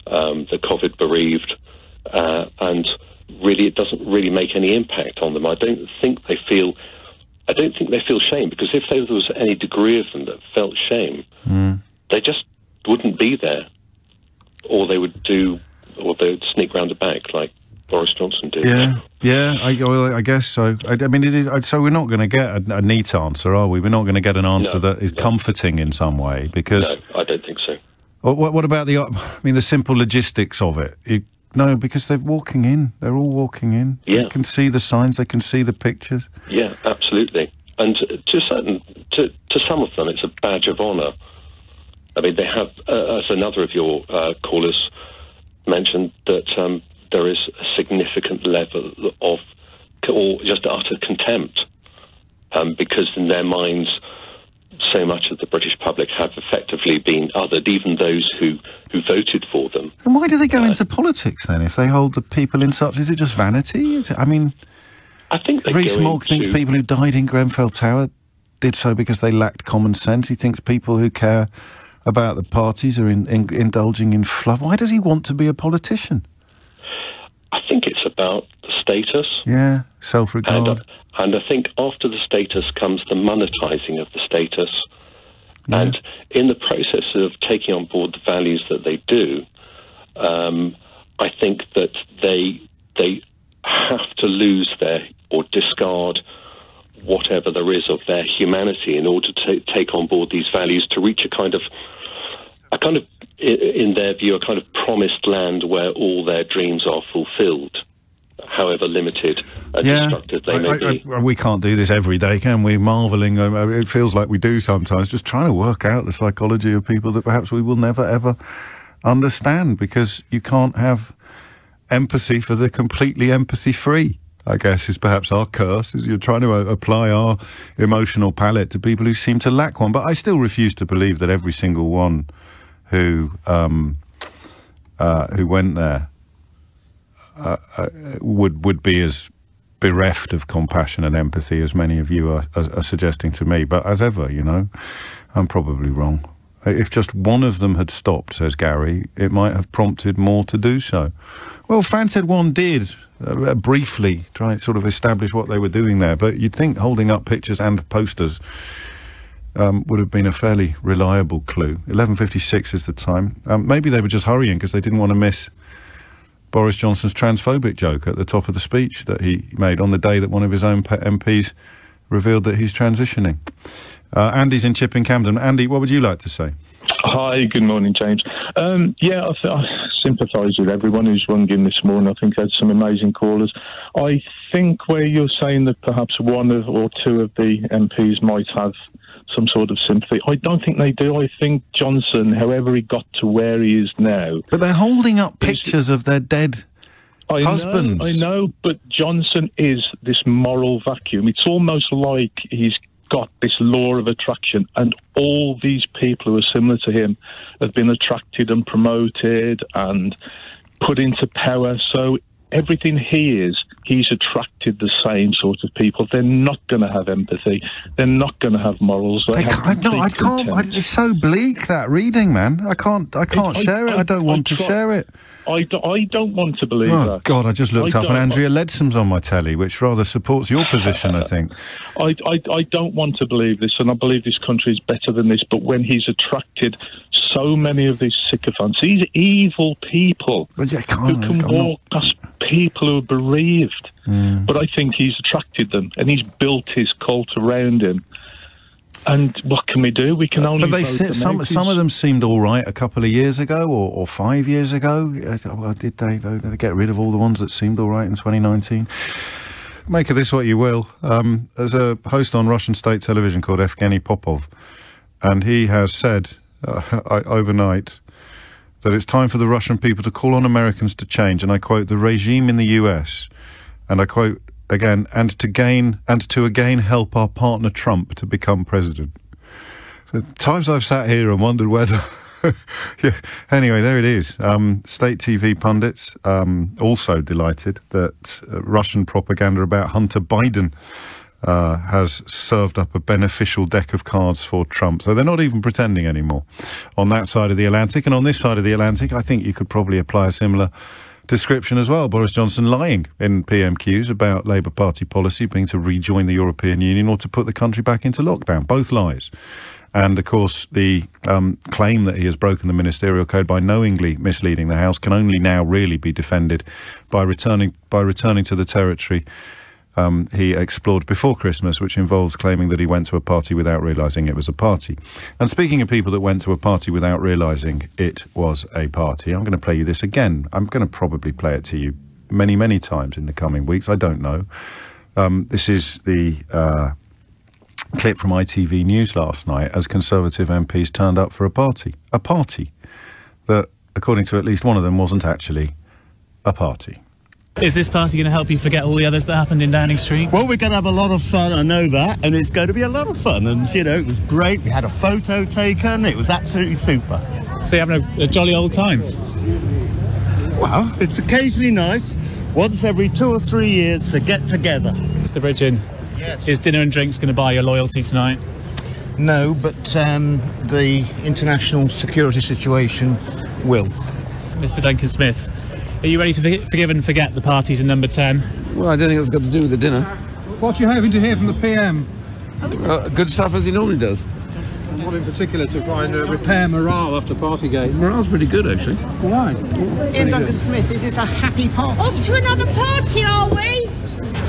the COVID bereaved, and really it doesn't really make any impact on them. I don't think they feel shame, because if there was any degree of them that felt shame, they just wouldn't be there, or they would sneak round the back like Boris Johnson did. I guess so. I mean, it is. So we're not going to get a neat answer, are we? We're not going to get an answer that is comforting in some way, because no, I don't think so. What about the simple logistics of it? No, because they're walking in. They're all walking in. Yeah. They can see the signs. They can see the pictures. Yeah, absolutely. And to some of them, it's a badge of honour. I mean, they have, as another of your callers mentioned, that there is a significant level of, or just utter contempt, because in their minds, so much of the British public have effectively been othered, even those who voted for them. And why do they go into politics then, if they hold the people in such... Is it just vanity? I think they Rees-Mogg thinks people who died in Grenfell Tower did so because they lacked common sense. He thinks people who care about the parties are indulging in fluff. Why does he want to be a politician? I think it's about the status. Yeah, self-regard. And I think after the status comes the monetising of the status. Yeah. And in the process of taking on board the values that they do, I think that they have to lose or discard whatever there is of their humanity in order to take on board these values, to reach a kind of, in their view, a kind of promised land where all their dreams are fulfilled, however limited and destructive they may be. We can't do this every day, can we? Marvelling, it feels like we do sometimes, just trying to work out the psychology of people that perhaps we will never, ever understand, because you can't have empathy for the completely empathy-free, I guess, is perhaps our curse, is you're trying to apply our emotional palette to people who seem to lack one. But I still refuse to believe that every single one who went there would be as bereft of compassion and empathy as many of you are suggesting to me. But as ever, I'm probably wrong. If just one of them had stopped, says Gary, it might have prompted more to do so. Well, France said one did, briefly, try to sort of establish what they were doing there. But you'd think holding up pictures and posters would have been a fairly reliable clue. 11:56 is the time. Maybe they were just hurrying because they didn't want to miss Boris Johnson's transphobic joke at the top of the speech that he made on the day that one of his own MPs revealed that he's transitioning. Andy's in Chipping Campden. Andy, what would you like to say? Hi, good morning, James. I sympathise with everyone who's rung in this morning. I think I had some amazing callers. I think where you're saying that perhaps one or two of the MPs might have some sort of sympathy, I don't think they do. I think Johnson, however he got to where he is now... But they're holding up pictures of their dead husbands. I know, but Johnson is this moral vacuum. It's almost like he's got this law of attraction, and all these people who are similar to him have been attracted and promoted and put into power. So everything he is, he's attracted the same sort of people. They're not going to have empathy. They're not going to have morals. I can't. It's so bleak, that reading, man. I can't share it. I don't want to share it. I don't want to believe that. Oh, God, I just looked up and Andrea Leadsom's on my telly, which rather supports your position, I think. I don't want to believe this, and I believe this country is better than this, but when he's attracted so many of these sycophants, these evil people who can walk past people who are bereaved, but I think he's attracted them, and he's built his cult around him. And what can we do? We can only. But some of them seemed all right a couple of years ago, or 5 years ago. Did they get rid of all the ones that seemed all right in 2019? Make of this what you will. There's a host on Russian state television called Evgeny Popov, and he has said overnight that it's time for the Russian people to call on Americans to change, and I quote, the regime in the US, and I quote again, and to again help our partner Trump to become president. The times I've sat here and wondered whether... yeah. Anyway, there it is. State TV pundits also delighted that Russian propaganda about Hunter Biden has served up a beneficial deck of cards for Trump. So they're not even pretending anymore on that side of the Atlantic. And on this side of the Atlantic, I think you could probably apply a similar description as well. Boris Johnson lying in PMQs about Labour Party policy being to rejoin the European Union or to put the country back into lockdown. Both lies. And, of course, the claim that he has broken the ministerial code by knowingly misleading the House can only now really be defended by returning to the territory he explored before Christmas, which involves claiming that he went to a party without realising it was a party. And speaking of people that went to a party without realising it was a party, I'm going to play you this again. I'm going to probably play it to you many, many times in the coming weeks. I don't know. This is the clip from ITV News last night as Conservative MPs turned up for a party. A party that, according to at least one of them, wasn't actually a party. Is this party going to help you forget all the others that happened in Downing Street? Well, we're going to have a lot of fun, I know that, and it's going to be a lot of fun. And, you know, it was great. We had a photo taken. It was absolutely super. So you're having a jolly old time? Well, it's occasionally nice, once every 2 or 3 years, to get together. Mr. Bridgen, yes. Is dinner and drinks going to buy your loyalty tonight? No, but the international security situation will. Mr. Duncan Smith, are you ready to forgive and forget the parties in number 10? Well, I don't think it's got to do with the dinner. What are you hoping to hear from the PM? Good stuff, as he normally does. What in particular to try and repair morale after Partygate? Morale's pretty good, actually. Why? Ian Duncan Smith, is this a happy party? Off to another party, are we?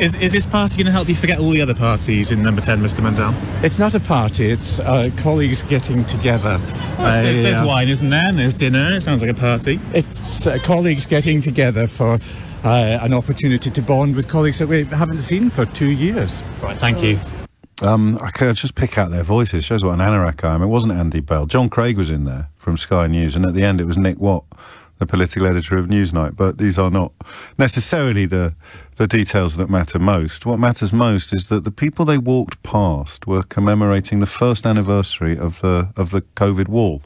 Is this party going to help you forget all the other parties in number 10, Mr. Mandel? It's not a party, it's colleagues getting together. There's wine, isn't there? And there's dinner. It sounds like a party. It's colleagues getting together for an opportunity to bond with colleagues that we haven't seen for 2 years. Right, thank you. I could just pick out their voices. It shows what an anorak I am. It wasn't Andy Bell. John Craig was in there from Sky News, and at the end it was Nick Watt, the political editor of Newsnight. But these are not necessarily the details that matter most. What matters most is that the people they walked past were commemorating the first anniversary of the COVID wall,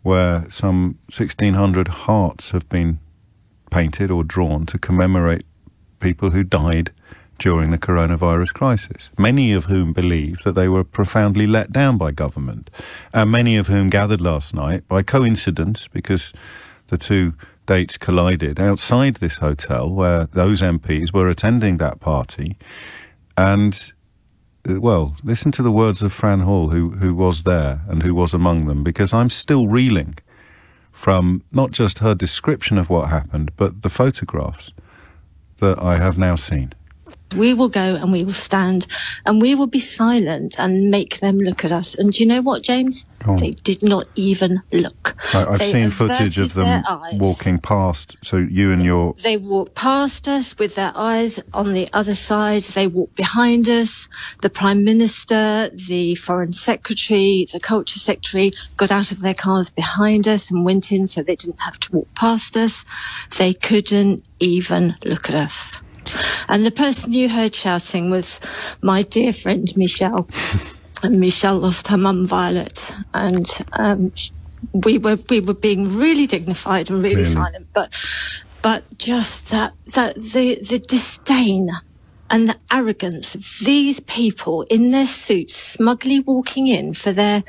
where some 1,600 hearts have been painted or drawn to commemorate people who died during the coronavirus crisis, many of whom believe that they were profoundly let down by government, and many of whom gathered last night by coincidence, because the two dates collided, outside this hotel where those MPs were attending that party. And, well, listen to the words of Fran Hall, who was there and who was among them, because I'm still reeling from not just her description of what happened, but the photographs that I have now seen. We will go and we will stand and we will be silent and make them look at us. And do you know what, James? They did not even look. I've seen footage of them walking past, so you and your... They walked past us with their eyes on the other side. They walked behind us. The Prime Minister, the Foreign Secretary, the Culture Secretary got out of their cars behind us and went in so they didn't have to walk past us. They couldn't even look at us. And the person you heard shouting was my dear friend Michelle. And Michelle lost her mum Violet, and we were being really dignified and really silent, but just the disdain and the arrogance of these people in their suits, smugly walking in for their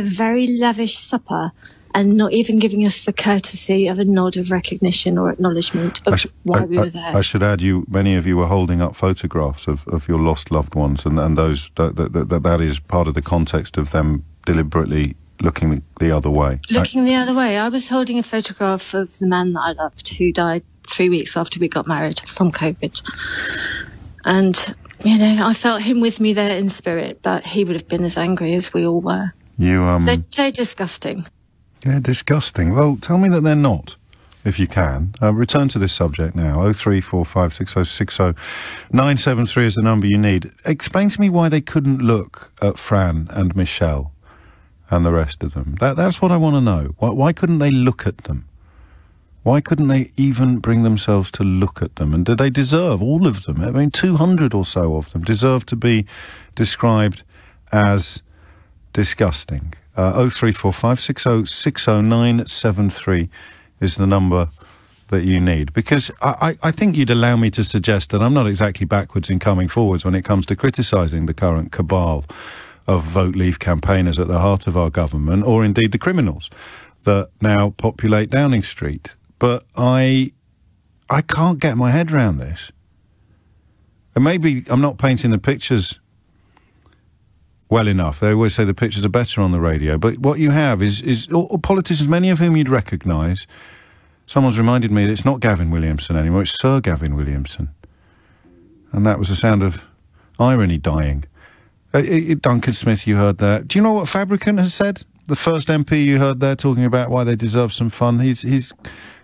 very lavish supper, and not even giving us the courtesy of a nod of recognition or acknowledgement of why we were there. I should add, many of you were holding up photographs of your lost loved ones, and those that is part of the context of them deliberately looking the other way. Looking the other way. I was holding a photograph of the man that I loved, who died 3 weeks after we got married from COVID. And, I felt him with me there in spirit, but he would have been as angry as we all were. They're disgusting. Yeah, disgusting. Well, tell me that they're not, if you can. Return to this subject now. 03456060973 is the number you need. Explain to me why they couldn't look at Fran and Michelle and the rest of them. That's what I want to know. Why couldn't they look at them? Why couldn't they even bring themselves to look at them? And do they deserve, all of them, 200 or so of them, deserve to be described as disgusting? 03456060973 is the number that you need. Because I think you'd allow me to suggest that I'm not exactly backwards in coming forwards when it comes to criticising the current cabal of Vote Leave campaigners at the heart of our government, or indeed the criminals that now populate Downing Street. But I can't get my head around this. And maybe I'm not painting the pictures well enough. They always say the pictures are better on the radio. But what you have is politicians, many of whom you'd recognise. Someone's reminded me that it's not Gavin Williamson anymore, it's Sir Gavin Williamson. And that was the sound of irony dying. Duncan Smith, you heard there. Do you know what Fabricant has said? The first MP you heard there talking about why they deserve some fun. He's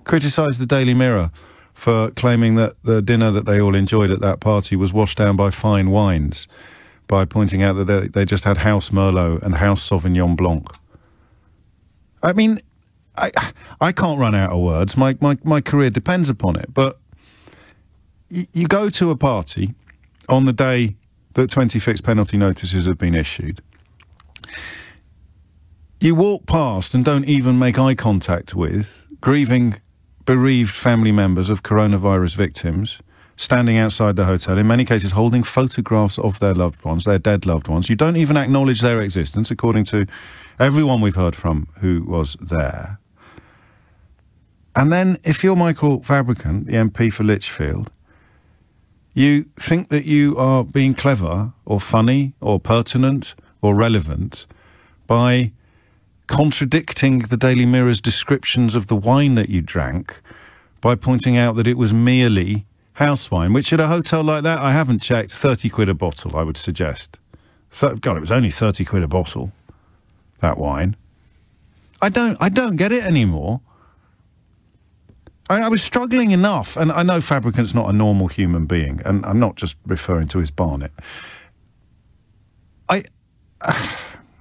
criticised the Daily Mirror for claiming that the dinner that they all enjoyed at that party was washed down by fine wines, by pointing out that they just had House Merlot and House Sauvignon Blanc. I mean, I can't run out of words. My career depends upon it. But you go to a party on the day that 20 fixed penalty notices have been issued. You walk past and don't even make eye contact with grieving, bereaved family members of coronavirus victims standing outside the hotel, in many cases holding photographs of their loved ones, their dead loved ones. You don't even acknowledge their existence, according to everyone we've heard from who was there. And then, if you're Michael Fabricant, the MP for Lichfield, you think that you are being clever or funny or pertinent or relevant by contradicting the Daily Mirror's descriptions of the wine that you drank by pointing out that it was merely house wine, which at a hotel like that, I haven't checked, 30 quid a bottle, I would suggest. God, it was only 30 quid a bottle, that wine. I don't get it anymore. I was struggling enough, and I know Fabricant's not a normal human being, and I'm not just referring to his barnet.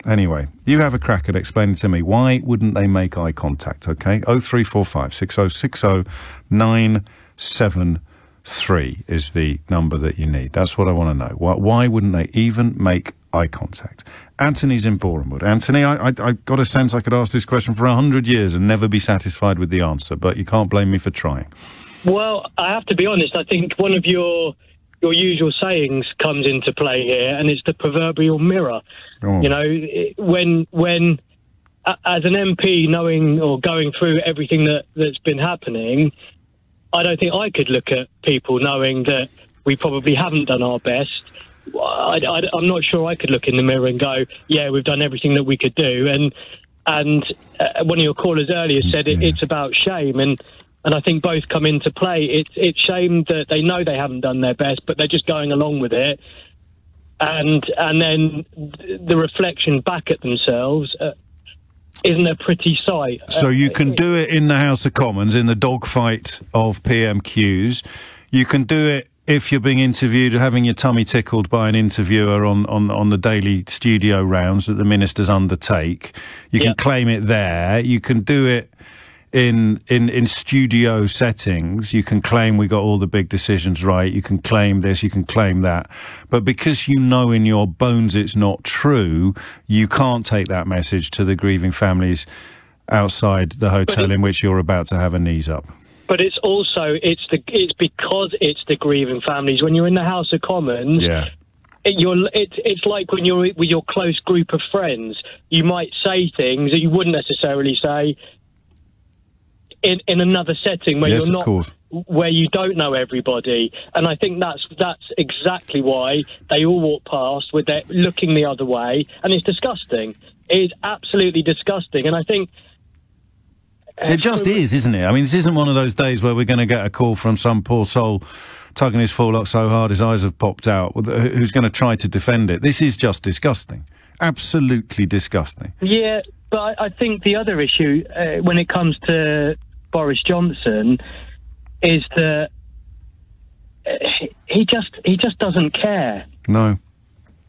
Anyway, you have a crack at explaining to me, why wouldn't they make eye contact, okay? 0345 6060 973 is the number that you need. That's what I want to know. Why wouldn't they even make eye contact? Anthony's in Borehamwood. Anthony, I got a sense I could ask this question for 100 years and never be satisfied with the answer, but you can't blame me for trying. Well, I have to be honest. I think one of your usual sayings comes into play here, and it's the proverbial mirror. Oh. You know, when as an MP, knowing or going through everything that's been happening, I don't think I could look at people knowing that we probably haven't done our best. I'm not sure I could look in the mirror and go, yeah, we've done everything that we could do. And one of your callers earlier said it's about shame, and I think both come into play. It's shame that they know they haven't done their best, but they're just going along with it. And then the reflection back at themselves isn't a pretty sight. So you can do it in the House of Commons, in the dogfight of PMQs. You can do it if you're being interviewed, having your tummy tickled by an interviewer on the daily studio rounds that the ministers undertake. You can claim it there. You can do it in studio settings. You can claim we got all the big decisions right. You can claim this, you can claim that. But because you know in your bones it's not true, you can't take that message to the grieving families outside the hotel in which you're about to have a knees up. But it's also, it's because it's the grieving families. When you're in the House of Commons, it's like when you're with your close group of friends, you might say things that you wouldn't necessarily say in another setting where you're not, where you don't know everybody. And I think that's exactly why they all walk past with their looking the other way, and it's disgusting. It is absolutely disgusting, and I think. It just is, isn't it? I mean, this isn't one of those days where we're going to get a call from some poor soul tugging his forelock so hard his eyes have popped out, who's going to try to defend it. This is just disgusting. Absolutely disgusting. Yeah, but I think the other issue when it comes to Boris Johnson is that he just doesn't care. No.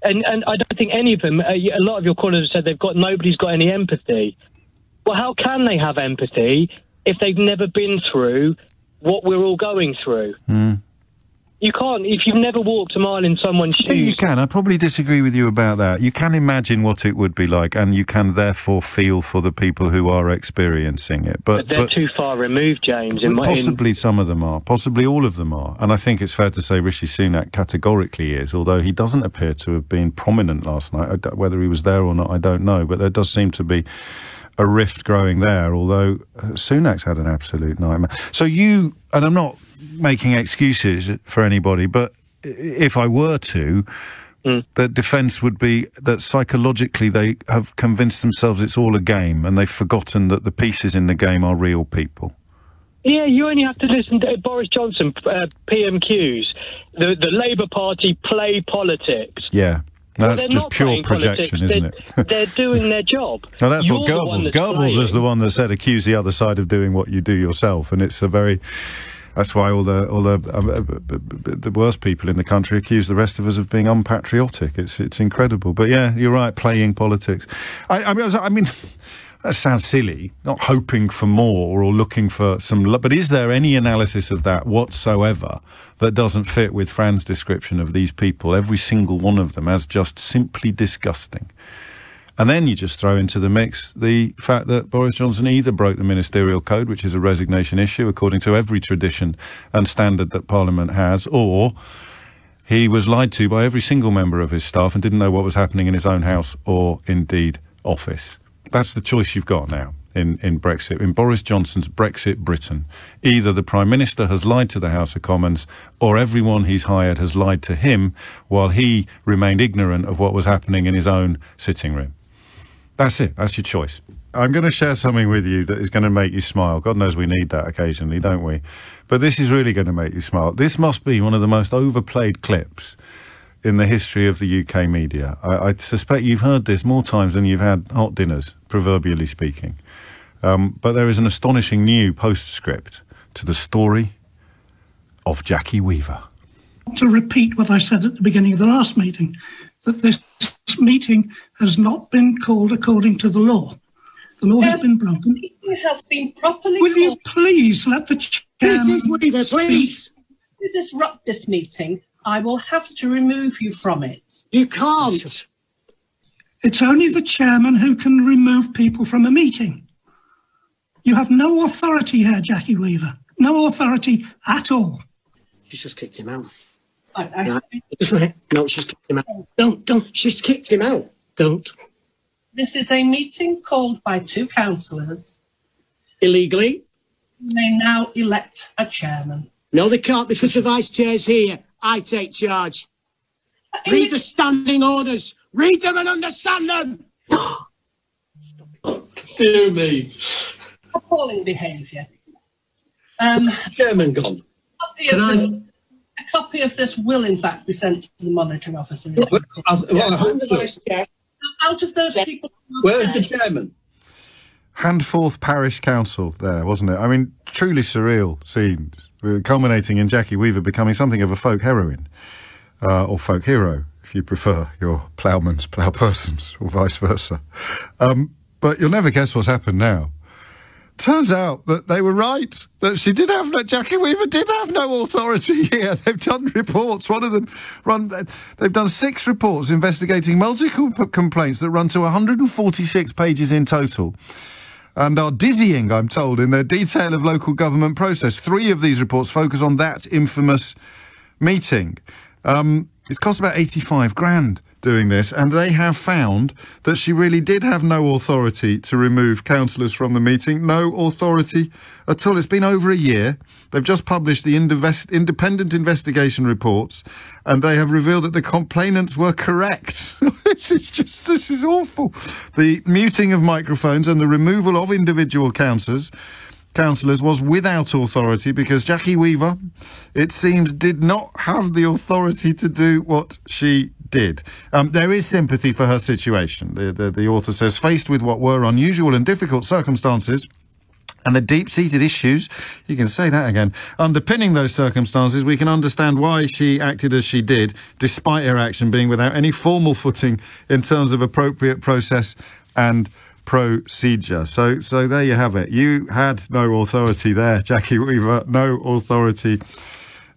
And I don't think any of them, a lot of your callers have said nobody's got any empathy. Well, how can they have empathy if they've never been through what we're all going through? Mm. You can't, if you've never walked a mile in someone's shoes. I think you can. I probably disagree with you about that. You can imagine what it would be like, and you can therefore feel for the people who are experiencing it. But they're too far removed, James. Possibly some of them are. Possibly all of them are. And I think it's fair to say Rishi Sunak categorically is, although he doesn't appear to have been prominent last night. Whether he was there or not, I don't know. But there does seem to be a rift growing there, although Sunak's had an absolute nightmare. So you, and I'm not making excuses for anybody, but if I were to, the defence would be that psychologically they have convinced themselves it's all a game and they've forgotten that the pieces in the game are real people. Yeah, you only have to listen to Boris Johnson, PMQs. The Labour Party play politics. Yeah. That's just pure projection, isn't it? They're doing their job. No, that's what Goebbels is the one that said accuse the other side of doing what you do yourself, and it's a very... That's why all the worst people in the country accuse the rest of us of being unpatriotic. It's incredible. But yeah, you're right, playing politics. I mean, that sounds silly, not hoping for more or looking for some... But is there any analysis of that whatsoever that doesn't fit with Fran's description of these people, every single one of them, as just simply disgusting? And then you just throw into the mix the fact that Boris Johnson either broke the ministerial code, which is a resignation issue according to every tradition and standard that Parliament has, or he was lied to by every single member of his staff and didn't know what was happening in his own house or indeed office. That's the choice you've got now in Brexit, in Boris Johnson's Brexit Britain. Either the Prime Minister has lied to the House of Commons or everyone he's hired has lied to him while he remained ignorant of what was happening in his own sitting room. That's it. That's your choice. I'm going to share something with you that is going to make you smile. God knows we need that occasionally, don't we? But this is really going to make you smile. This must be one of the most overplayed clips in the history of the UK media. I suspect you've heard this more times than you've had hot dinners, proverbially speaking. But there is an astonishing new postscript to the story of Jackie Weaver. To repeat what I said at the beginning of the last meeting, that this meeting has not been called according to the law. The law has been broken. It has been properly Will you please let the chairman... Mrs. Weaver, please. If you disrupt this meeting, I will have to remove you from it. You can't. It's only the chairman who can remove people from a meeting. You have no authority here, Jackie Weaver. No authority at all. She's just kicked him out. No, she's kicked him out. Don't. She's kicked him out. Don't. This is a meeting called by two councillors. Illegally? They now elect a chairman. No, they can't because the vice chair's here. I take charge. Read the standing orders. Read them and understand them. Dear me. Appalling behaviour. Chairman gone. A copy of this will, in fact, be sent to the monitoring officer. Out of those people... Where's the chairman? Handforth Parish Council there, wasn't it? I mean, truly surreal scenes, culminating in Jackie Weaver becoming something of a folk heroine, or folk hero, if you prefer your ploughmans, ploughpersons, or vice versa. But you'll never guess what's happened now. Turns out that they were right, that Jackie Weaver did have no authority here. They've done reports. One of them they've done 6 reports investigating multiple complaints that run to 146 pages in total and are dizzying, I'm told, in their detail of local government process. 3 of these reports focus on that infamous meeting. It's cost about 85 grand doing this, and they have found that she really did have no authority to remove councillors from the meeting. No authority at all. It's been over a year. They've just published the independent investigation reports, and they have revealed that the complainants were correct. This is awful. The muting of microphones and the removal of individual councillors was without authority because Jackie Weaver, it seems, did not have the authority to do what she did. There is sympathy for her situation. The author says, faced with what were unusual and difficult circumstances and the deep-seated issues, you can say that again, underpinning those circumstances, we can understand why she acted as she did, despite her action being without any formal footing in terms of appropriate process and procedure. So there you have it. You had no authority there, Jackie Weaver. No authority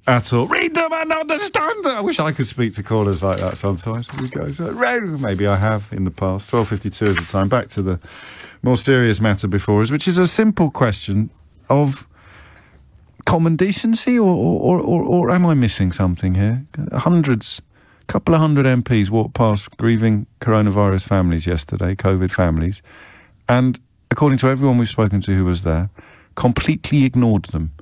at all. Read them and understand them. I wish I could speak to callers like that sometimes. Maybe I have in the past. 12:52 is the time. Back to the more serious matter before us, which is a simple question of common decency, or am I missing something here? Couple of hundred MPs walked past grieving coronavirus families yesterday, COVID families, and according to everyone we've spoken to who was there, completely ignored them.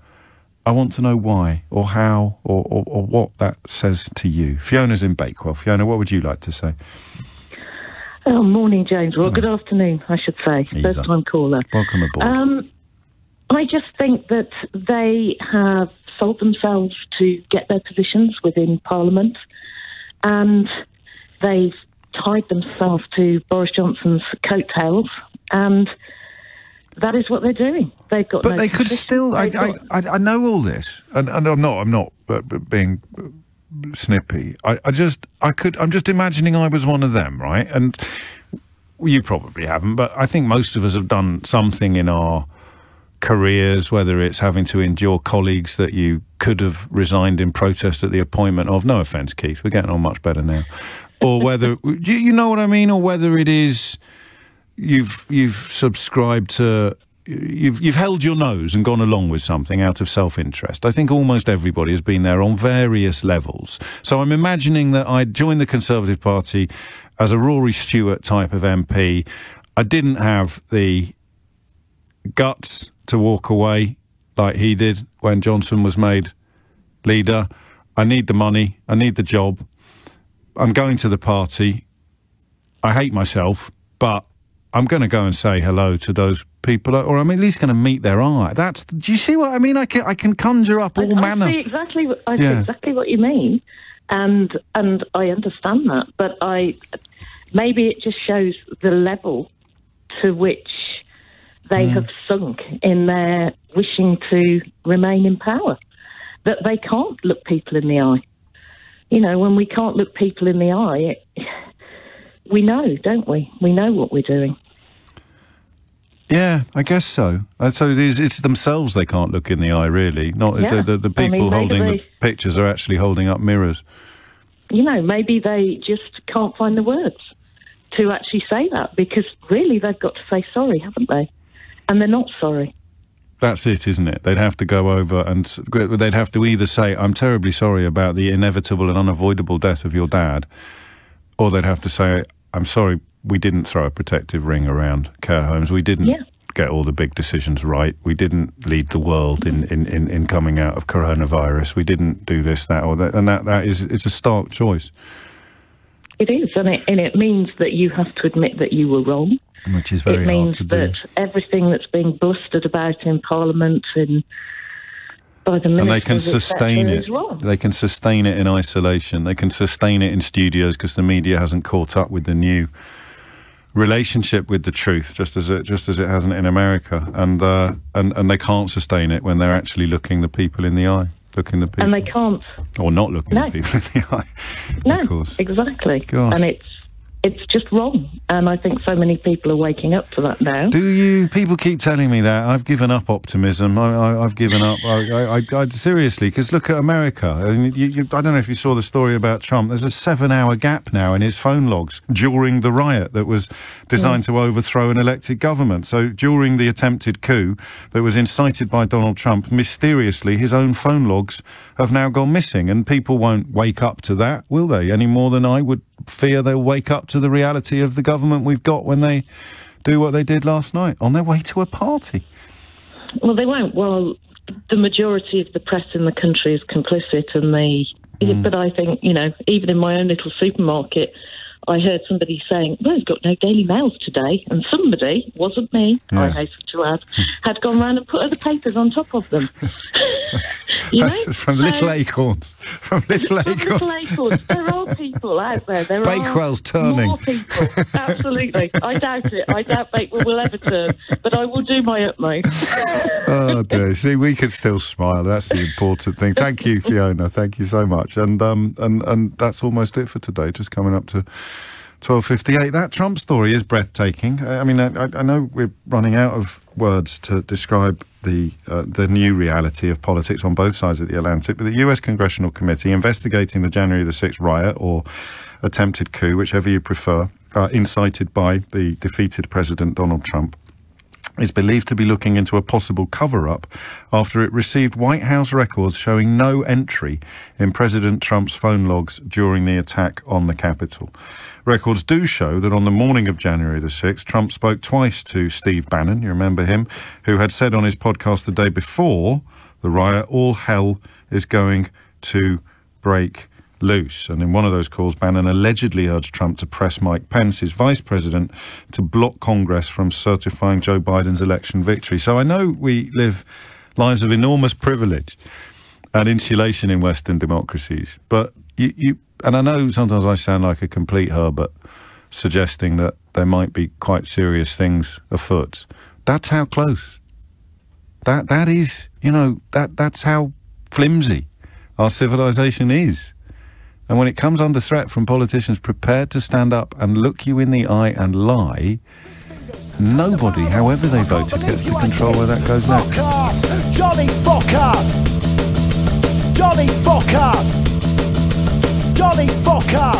I want to know why, or how, or what that says to you. Fiona's in Bakewell. Fiona, what would you like to say? Oh, morning, James. Well, good afternoon, I should say. First-time caller. Welcome aboard. I just think that they have sold themselves to get their positions within Parliament, and they've tied themselves to Boris Johnson's coattails, and that is what they're doing. They've got. But they could still. I know all this, and I'm not being snippy. I'm just imagining I was one of them, right? And you probably haven't, but I think most of us have done something in our careers, whether it's having to endure colleagues that you could have resigned in protest at the appointment of. No offence, Keith, we're getting on much better now. Or whether you know what I mean, or whether it is you've subscribed to. You've held your nose and gone along with something out of self-interest. I think almost everybody has been there on various levels. So I'm imagining that I joined the Conservative Party as a Rory Stewart type of MP. I didn't have the guts to walk away like he did when Johnson was made leader. I need the money. I need the job. I'm going to the party. I hate myself, but I'm going to go and say hello to those people, or I'm at least going to meet their eye. Do you see what I mean? I can conjure up all manner. I see exactly what you mean, and I understand that. But maybe it just shows the level to which they have sunk in their wishing to remain in power. That they can't look people in the eye. You know, when we can't look people in the eye, we know, don't we? We know what we're doing. Yeah, I guess so. So it's themselves they can't look in the eye, really. Not the people holding the pictures are actually holding up mirrors. You know, maybe they just can't find the words to actually say that, because really they've got to say sorry, haven't they? And they're not sorry. That's it, isn't it? They'd have to go over and they'd have to either say, I'm terribly sorry about the inevitable and unavoidable death of your dad, or they'd have to say, I'm sorry, we didn't throw a protective ring around care homes. We didn't get all the big decisions right. We didn't lead the world in coming out of coronavirus. We didn't do this, that, or that. And it's a stark choice. It is, and it means that you have to admit that you were wrong. Which is very hard to do. It means that everything that's being blustered about in Parliament and by the ministers, and they can sustain it. Is wrong. They can sustain it in isolation. They can sustain it in studios because the media hasn't caught up with the new relationship with the truth, just as it hasn't in America. And they can't sustain it when they're actually looking the people in the eye. Looking the people. And they can't. Or not looking the people in the eye. No, of course. Exactly. Gosh. And it's just wrong. And I think so many people are waking up to that now. Do you? People keep telling me that. I've given up optimism. I've given up. I seriously, because look at America. I mean, I don't know if you saw the story about Trump. There's a 7-hour gap now in his phone logs during the riot that was designed to overthrow an elected government. So during the attempted coup that was incited by Donald Trump, mysteriously his own phone logs have now gone missing. And people won't wake up to that, will they? Any more than I would fear they'll wake up to the reality of the government we've got when they do what they did last night on their way to a party. Well, they won't. Well, the majority of the press in the country is complicit, and but I think, you know, even in my own little supermarket, I heard somebody saying, well, we've got no Daily Mails today, and somebody, wasn't me, I hasten to add, had gone round and put other papers on top of them. You know? From Little Acorns. From Little Acorns. There are people out there. Bakewell's turning. More people. Absolutely. I doubt it. I doubt Bakewell will ever turn, but I will do my utmost. Oh, dear. See, we can still smile. That's the important thing. Thank you, Fiona. Thank you so much. And that's almost it for today. Just coming up to 12:58. That Trump story is breathtaking. I mean, I know we're running out of words to describe the new reality of politics on both sides of the Atlantic, but the US Congressional Committee investigating the January the 6th riot, or attempted coup, whichever you prefer, incited by the defeated President Donald Trump, is believed to be looking into a possible cover-up after it received White House records showing no entry in President Trump's phone logs during the attack on the Capitol. Records do show that on the morning of January the 6th, Trump spoke twice to Steve Bannon, you remember him, who had said on his podcast the day before the riot, all hell is going to break loose. And in one of those calls, Bannon allegedly urged Trump to press Mike Pence, his vice president, to block Congress from certifying Joe Biden's election victory. So I know we live lives of enormous privilege and insulation in Western democracies, but and I know sometimes I sound like a complete Herbert suggesting that there might be quite serious things afoot. That's how close. That is, that's how flimsy our civilization is. And when it comes under threat from politicians prepared to stand up and look you in the eye and lie, nobody, however they voted, gets to control where that goes next. Johnny Fokker! Johnny Fokker! Johnny Fokker!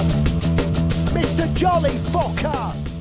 Mr. Johnny Fokker!